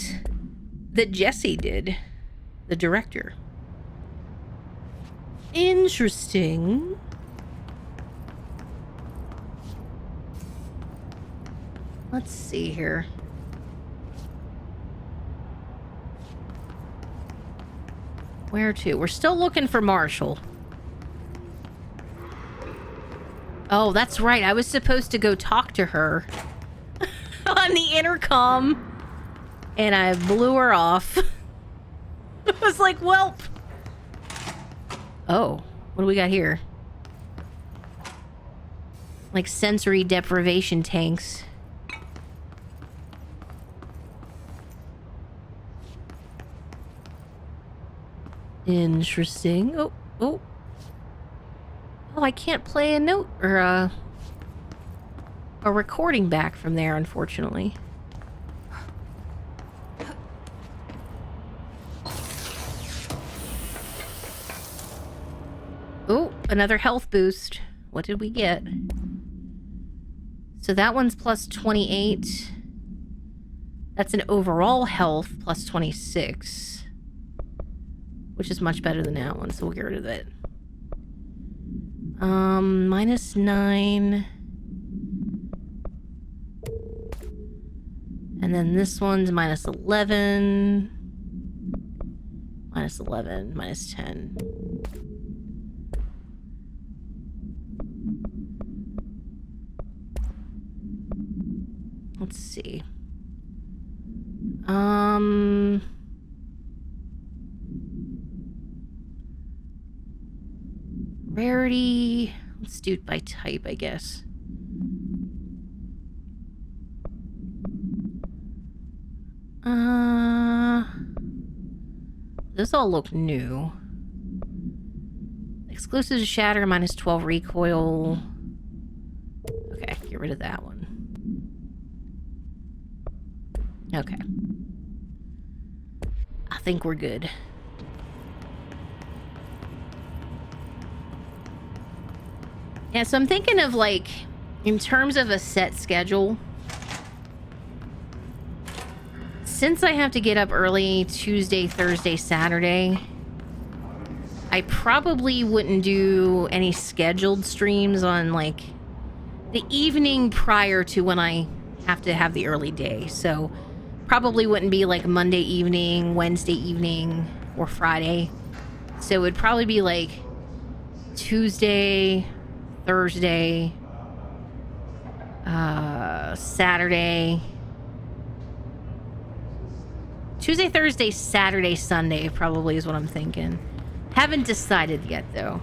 Jesse did, the director. Interesting. Let's see here. Where to? We're still looking for Marshall. Oh, that's right. I was supposed to go talk to her on the intercom, and I blew her off. I was like, welp. Oh, what do we got here? Like sensory deprivation tanks. Interesting. Oh, I can't play a note or a recording back from there, unfortunately. Oh, another health boost. What did we get? So that one's plus 28. That's an overall health plus 26. Which is much better than that one, so we'll get rid of it. Minus 9. And then this one's minus 11. Minus 11, minus 10. Let's see. Rarity. Let's do it by type, I guess. This all look new. Exclusive shatter, minus 12 recoil. Okay, get rid of that one. Okay. I think we're good. Yeah, so I'm thinking of, like, in terms of a set schedule, since I have to get up early Tuesday, Thursday, Saturday, I probably wouldn't do any scheduled streams on, like, the evening prior to when I have to have the early day. So probably wouldn't be, like, Monday evening, Wednesday evening, or Friday. So it would probably be, like, Tuesday, Thursday, Saturday, Tuesday, Thursday, Saturday, Sunday probably is what I'm thinking. Haven't decided yet, though.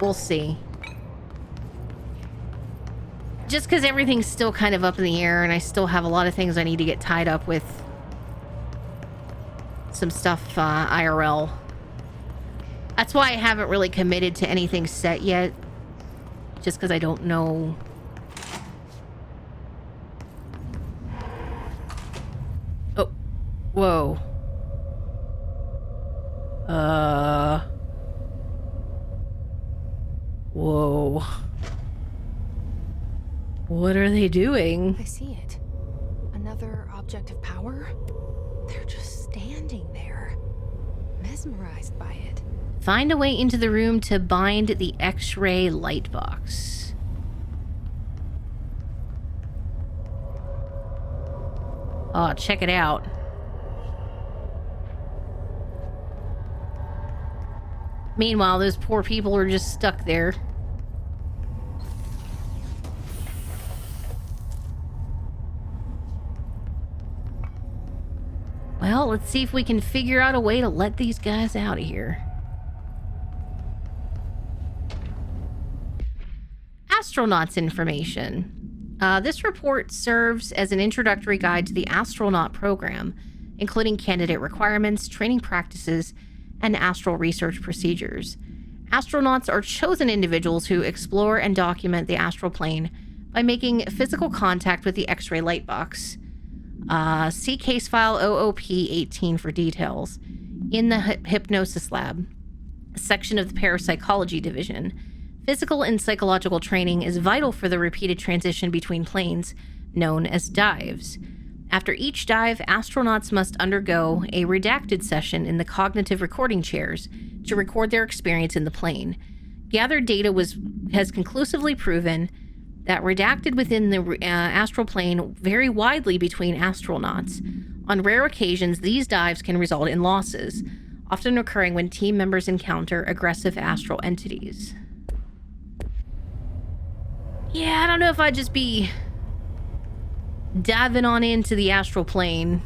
We'll see. Just because everything's still kind of up in the air and I still have a lot of things I need to get tied up with. Some stuff IRL. That's why I haven't really committed to anything set yet. Just because I don't know. Oh. Whoa. Whoa. What are they doing? I see it. Another object of power? They're just standing there, mesmerized by it. Find a way into the room to bind the X-ray light box. Oh, check it out. Meanwhile, those poor people are just stuck there. Well, let's see if we can figure out a way to let these guys out of here. Astronauts information. This report serves as an introductory guide to the astronaut program, including candidate requirements, training practices, and astral research procedures. Astronauts are chosen individuals who explore and document the astral plane by making physical contact with the X-ray light box. See case file OOP-18 for details. In the hypnosis lab, a section of the parapsychology division, physical and psychological training is vital for the repeated transition between planes, known as dives. After each dive, astronauts must undergo a redacted session in the cognitive recording chairs to record their experience in the plane. Gathered data has conclusively proven that redacted within the astral plane vary widely between astronauts. On rare occasions, these dives can result in losses, often occurring when team members encounter aggressive astral entities. Yeah, I don't know if I'd just be diving on into the astral plane.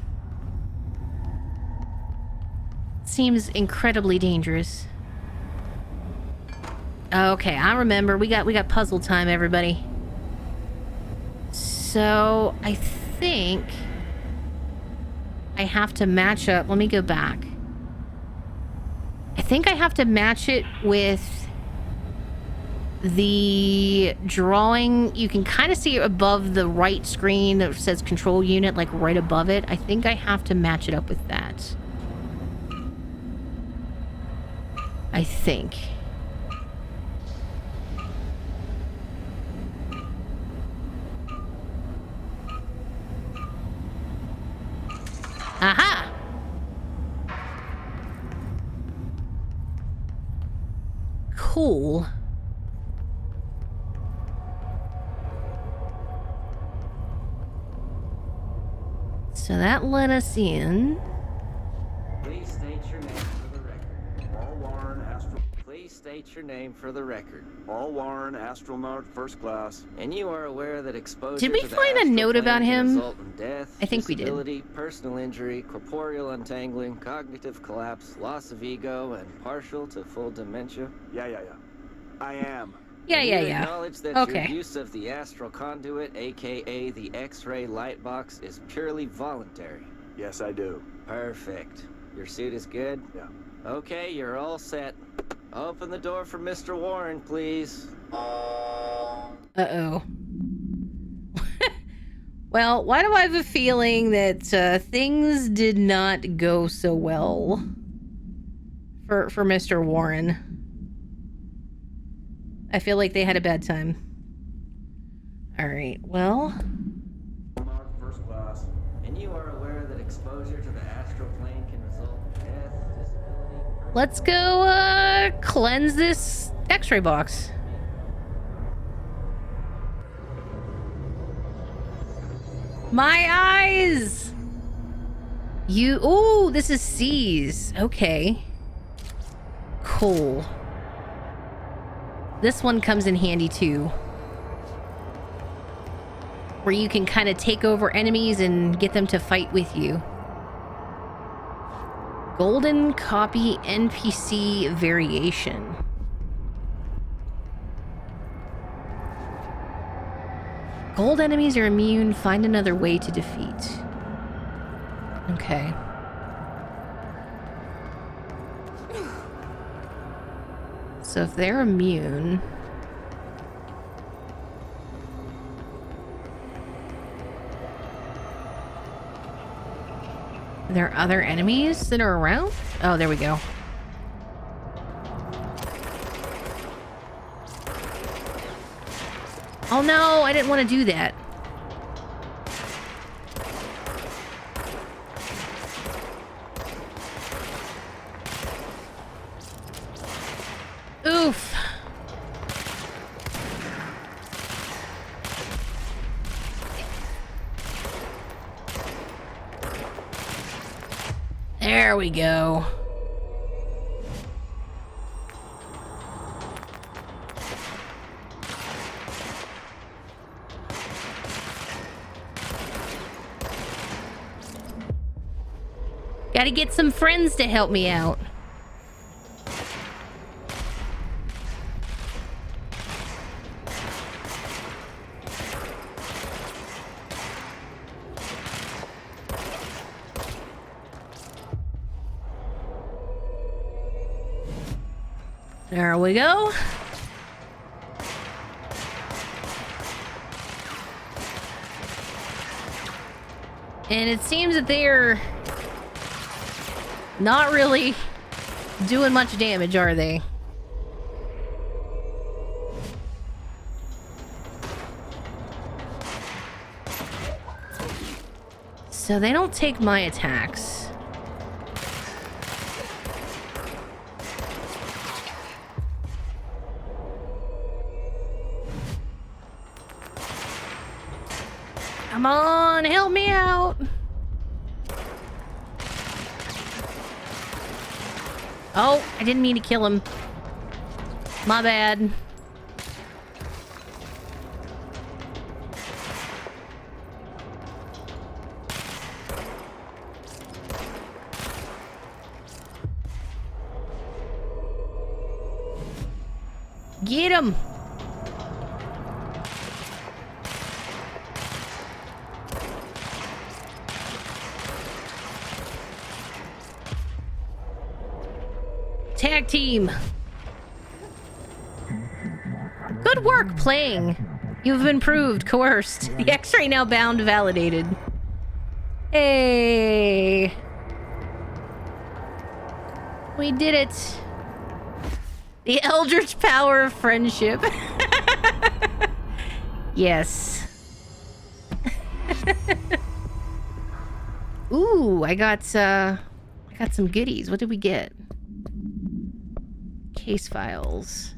Seems incredibly dangerous. Okay, I remember. We got puzzle time, everybody. So, I think I have to match up. Let me go back. I think I have to match it with the drawing. You can kind of see it above the right screen that says control unit, like right above it. I think I have to match it up with that. I think. Aha! Cool. So that let us in. Please state your name for the record. All Warren Astral. Please state your name for the record. All Warren Astronaut First Class. And you are aware that exposure Did we to the find a astral note plane about can him? result in death, I think we did. disability, personal injury, corporeal untangling, cognitive collapse, loss of ego, and partial to full dementia. Yeah. I am. Yeah. Acknowledge that Okay. your use of the astral conduit, aka the X-ray light box, is purely voluntary. Yes, I do. Perfect. Your suit is good? Yeah. Okay, you're all set. Open the door for Mr. Warren, please. Uh-oh. Well, why do I have a feeling that things did not go so well for Mr. Warren? I feel like they had a bad time. Alright, well... First class. And you are aware that exposure to the astral plane can result in death, disability... Let's go, cleanse this X-ray box. My eyes! Ooh, this is C's. Okay. Cool. This one comes in handy too. Where you can kind of take over enemies and get them to fight with you. Golden copy NPC variation. Gold enemies are immune. Find another way to defeat. Okay. So if they're immune... Are there other enemies that are around? Oh, there we go. Oh no, I didn't want to do that. Oof. There we go. Gotta get some friends to help me out. There we go. And it seems that they're not really doing much damage, are they? So they don't take my attacks. Come on, help me out. Oh, I didn't mean to kill him. My bad. Get him. Tag team. Good work playing. You've been proved coerced. The X-ray now bound validated. Hey. We did it. The eldritch power of friendship. Yes. Ooh, I got some goodies. What did we get? Case files.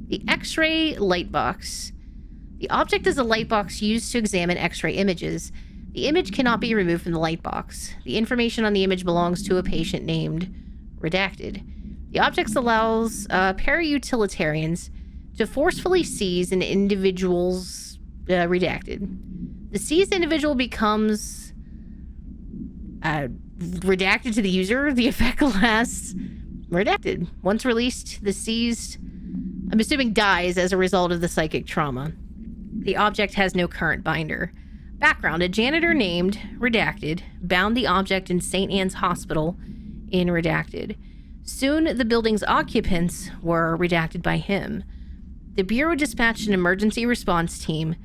The X-ray light box. The object is a light box used to examine X-ray images. The image cannot be removed from the light box. The information on the image belongs to a patient named Redacted. The object allows para-utilitarians to forcefully seize an individual's redacted. The seized individual becomes redacted to the user. The effect lasts redacted. Once released, the seized, I'm assuming, dies as a result of the psychic trauma. The object has no current binder. Background: a janitor named Redacted bound the object in St. Anne's Hospital in Redacted. Soon, the building's occupants were redacted by him. The Bureau dispatched an emergency response team.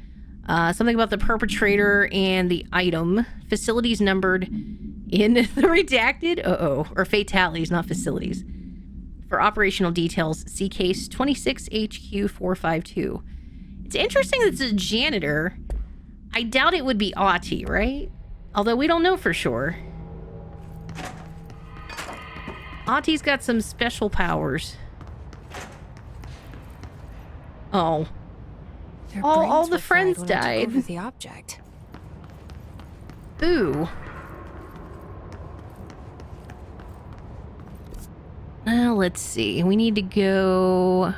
Something about the perpetrator and the item. Facilities numbered in the redacted. Or fatalities, not facilities. For operational details, see case 26HQ452. It's interesting that it's a janitor. I doubt it would be Aughty, right? Although we don't know for sure. Aughtie's got some special powers. Oh. All the friends died. Over the object. Ooh. Well, let's see. We need to go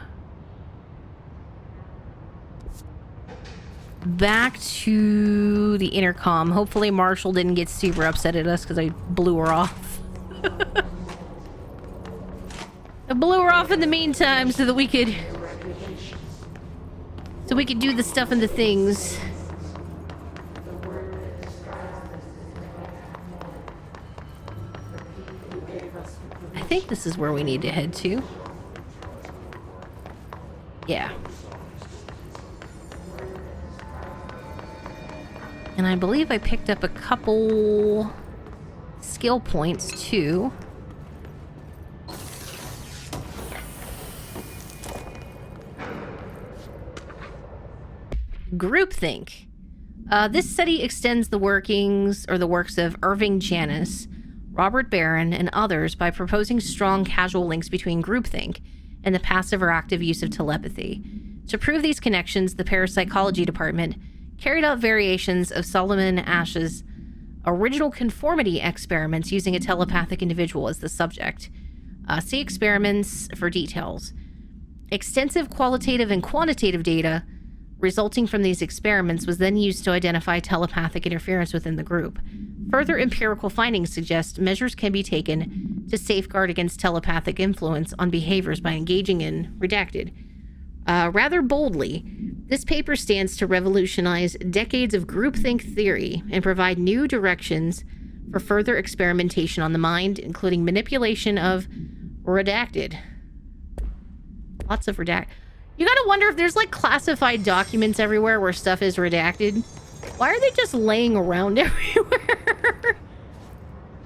back to the intercom. Hopefully Marshall didn't get super upset at us because I blew her off. I blew her off in the meantime so that we could do the stuff and the things. I think this is where we need to head to. Yeah. And I believe I picked up a couple skill points too. groupthink. This study extends the workings or the works of Irving Janis, Robert Barron, and others by proposing strong causal links between groupthink and the passive or active use of telepathy. To prove these connections, the parapsychology department carried out variations of Solomon Asch's original conformity experiments using a telepathic individual as the subject. See experiments for details. Extensive qualitative and quantitative data resulting from these experiments was then used to identify telepathic interference within the group. Further empirical findings suggest measures can be taken to safeguard against telepathic influence on behaviors by engaging in redacted. Rather boldly, this paper stands to revolutionize decades of groupthink theory and provide new directions for further experimentation on the mind, including manipulation of redacted. Lots of redact. You gotta wonder if there's like classified documents everywhere where stuff is redacted. Why are they just laying around everywhere?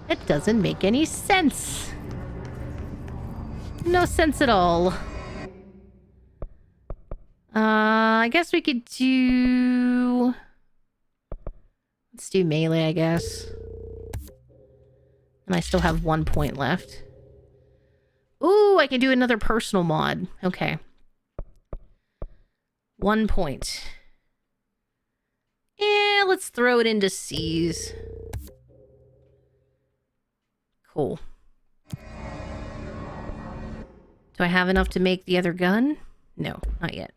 It doesn't make any sense. No sense at all. I guess we could do... Let's do melee, I guess. And I still have 1 point left. Ooh, I can do another personal mod. Okay. 1 point. Yeah, let's throw it into C's. Cool. Do I have enough to make the other gun? No, not yet.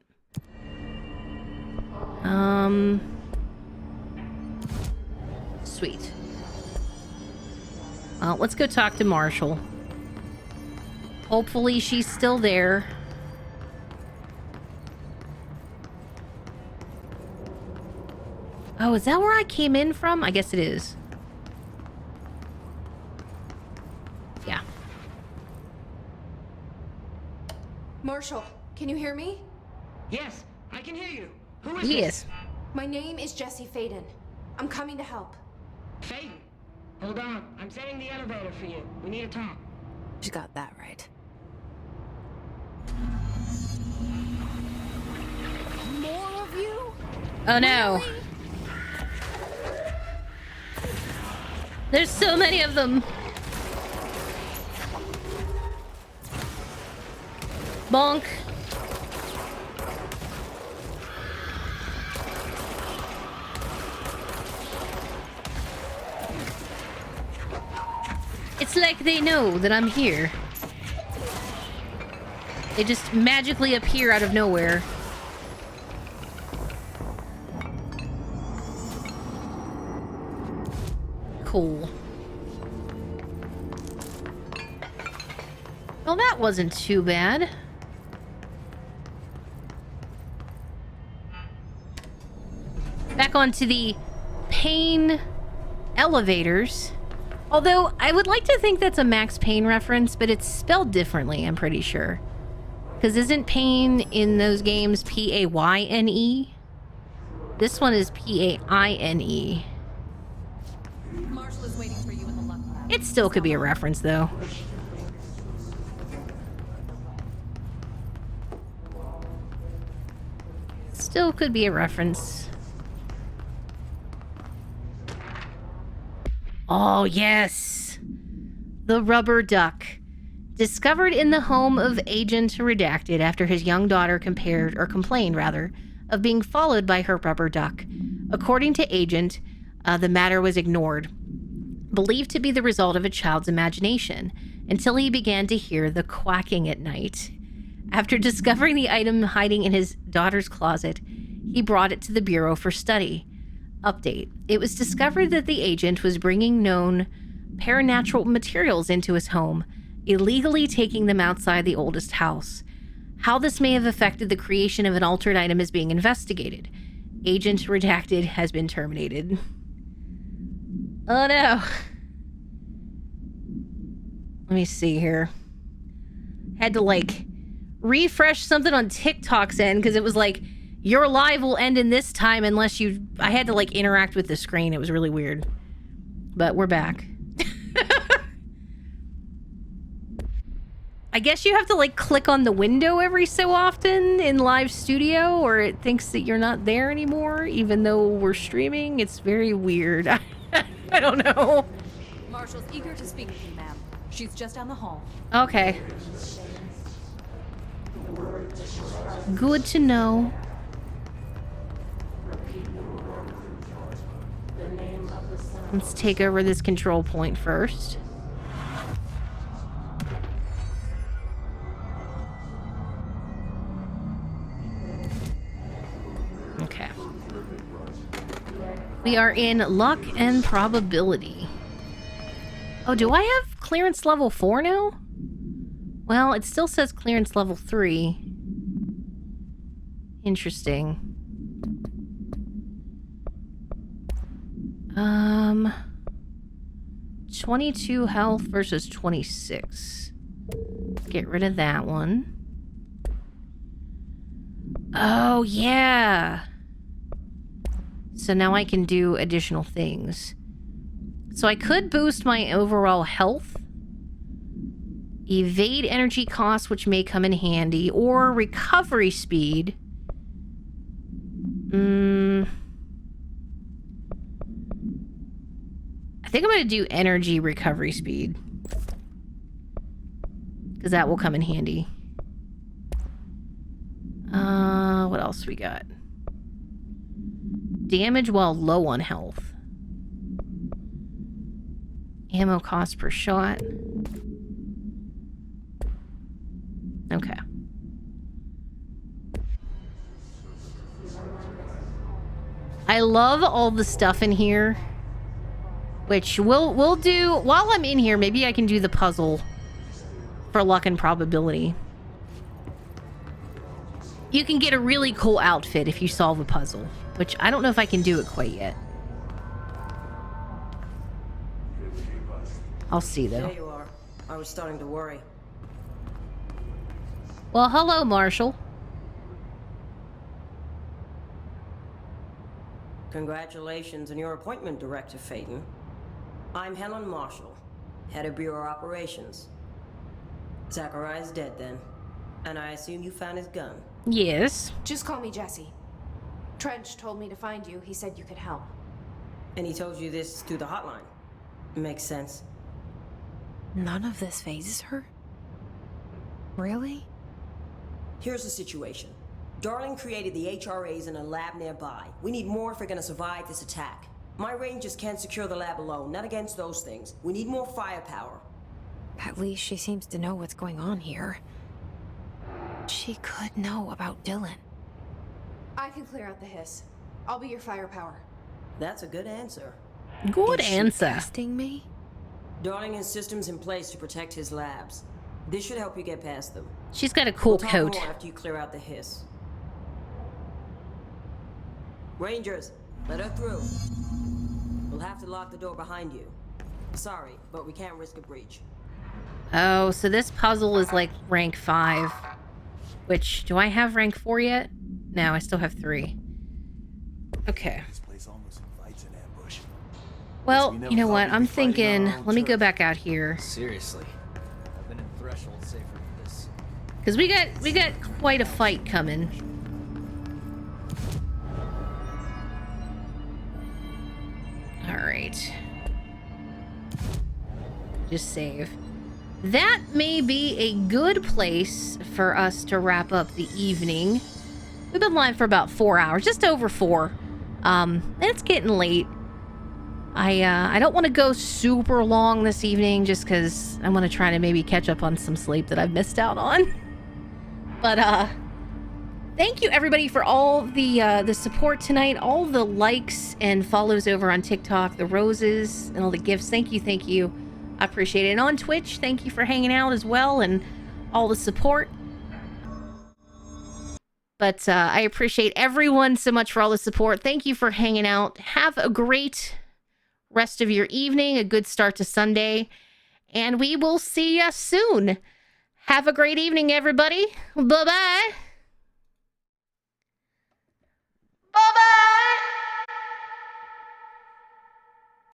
Sweet. Well, let's go talk to Marshall. Hopefully she's still there. Oh, is that where I came in from? I guess it is. Yeah. Marshall, can you hear me? Yes, I can hear you. Who is Yes. My name is Jesse Faden. I'm coming to help. this? Faden. Hold on. I'm setting the elevator for you. We need to talk. You got that right. More of you? Oh no. Really? There's so many of them. Bonk. It's like they know that I'm here. They just magically appear out of nowhere. Cool. Well, that wasn't too bad. Back onto the Pain elevators. Although, I would like to think that's a Max Payne reference, but it's spelled differently, I'm pretty sure. Because isn't Pain in those games P-A-Y-N-E? This one is P-A-I-N-E. Marshall is waiting for you in the left. It still could be a reference, though. Still could be a reference. Oh, yes. The rubber duck. Discovered in the home of Agent Redacted after his young daughter complained, of being followed by her rubber duck. According to Agent, the matter was ignored, believed to be the result of a child's imagination, until he began to hear the quacking at night. After discovering the item hiding in his daughter's closet, he brought it to the Bureau for study. Update. It was discovered that the agent was bringing known paranatural materials into his home, illegally taking them outside the oldest house. How this may have affected the creation of an altered item is being investigated. Agent Redacted has been terminated. Oh no. Let me see here. Had to refresh something on TikTok's end because it was like, your live will end in this time unless you... I had to interact with the screen. It was really weird. But we're back. I guess you have to like click on the window every so often in live studio, or it thinks that you're not there anymore, even though we're streaming. It's very weird. I don't know. Marshall's eager to speak with you, ma'am. She's just down the hall. Okay. Good to know. Let's take over this control point first. Okay. We are in luck and probability. Oh, do I have clearance level 4 now? Well, it still says clearance level 3. Interesting. 22 health versus 26. Get rid of that one. Oh, yeah. So now I can do additional things. So I could boost my overall health, evade energy costs, which may come in handy, or recovery speed. I think I'm going to do energy recovery speed, because that will come in handy. What else we got? Damage while low on health. Ammo cost per shot. Okay. I love all the stuff in here, which we'll do while I'm in here. Maybe I can do the puzzle for luck and probability. You can get a really cool outfit if you solve a puzzle, which I don't know if I can do it quite yet. I'll see, though. There you are. I was starting to worry. Well, hello, Marshall. Congratulations on your appointment, Director Phaeton. I'm Helen Marshall, head of Bureau Operations. Zachariah's dead then, and I assume you found his gun. Yes. Just call me Jesse. Trench told me to find you. He said you could help. And he told you this through the hotline. Makes sense. None of this phases her? Really? Here's the situation. Darling created the HRAs in a lab nearby. We need more if we're gonna survive this attack. My rangers can't secure the lab alone, not against those things. We need more firepower. At least she seems to know what's going on here. She could know about Dylan. I can clear out the hiss. I'll be your firepower. That's a good answer. Good Is she answer. testing me? Darling has systems in place to protect his labs. This should help you get past them. She's got a cool We'll talk coat. more after you clear out the hiss. Rangers, let her through. We'll have to lock the door behind you. Sorry, but we can't risk a breach. Oh, so this puzzle is like rank 5. Which, do I have rank 4 yet? No, I still have 3. Okay. This place almost invites an ambush. Well, you know what? I'm thinking, let me go back out here. Seriously. I've been in Threshold safer than this. Because we got quite a fight coming. Alright. Just save. That may be a good place for us to wrap up the evening. We've been live for about 4 hours, just over 4. And it's getting late. I don't want to go super long this evening just because I want to try to maybe catch up on some sleep that I've missed out on. But thank you everybody for all the support tonight, all the likes and follows over on TikTok, the roses and all the gifts. Thank you. I appreciate it. And on Twitch, thank you for hanging out as well and all the support. But I appreciate everyone so much for all the support. Thank you for hanging out. Have a great rest of your evening, a good start to Sunday, and we will see you soon. Have a great evening, everybody. Bye-bye. Bye-bye.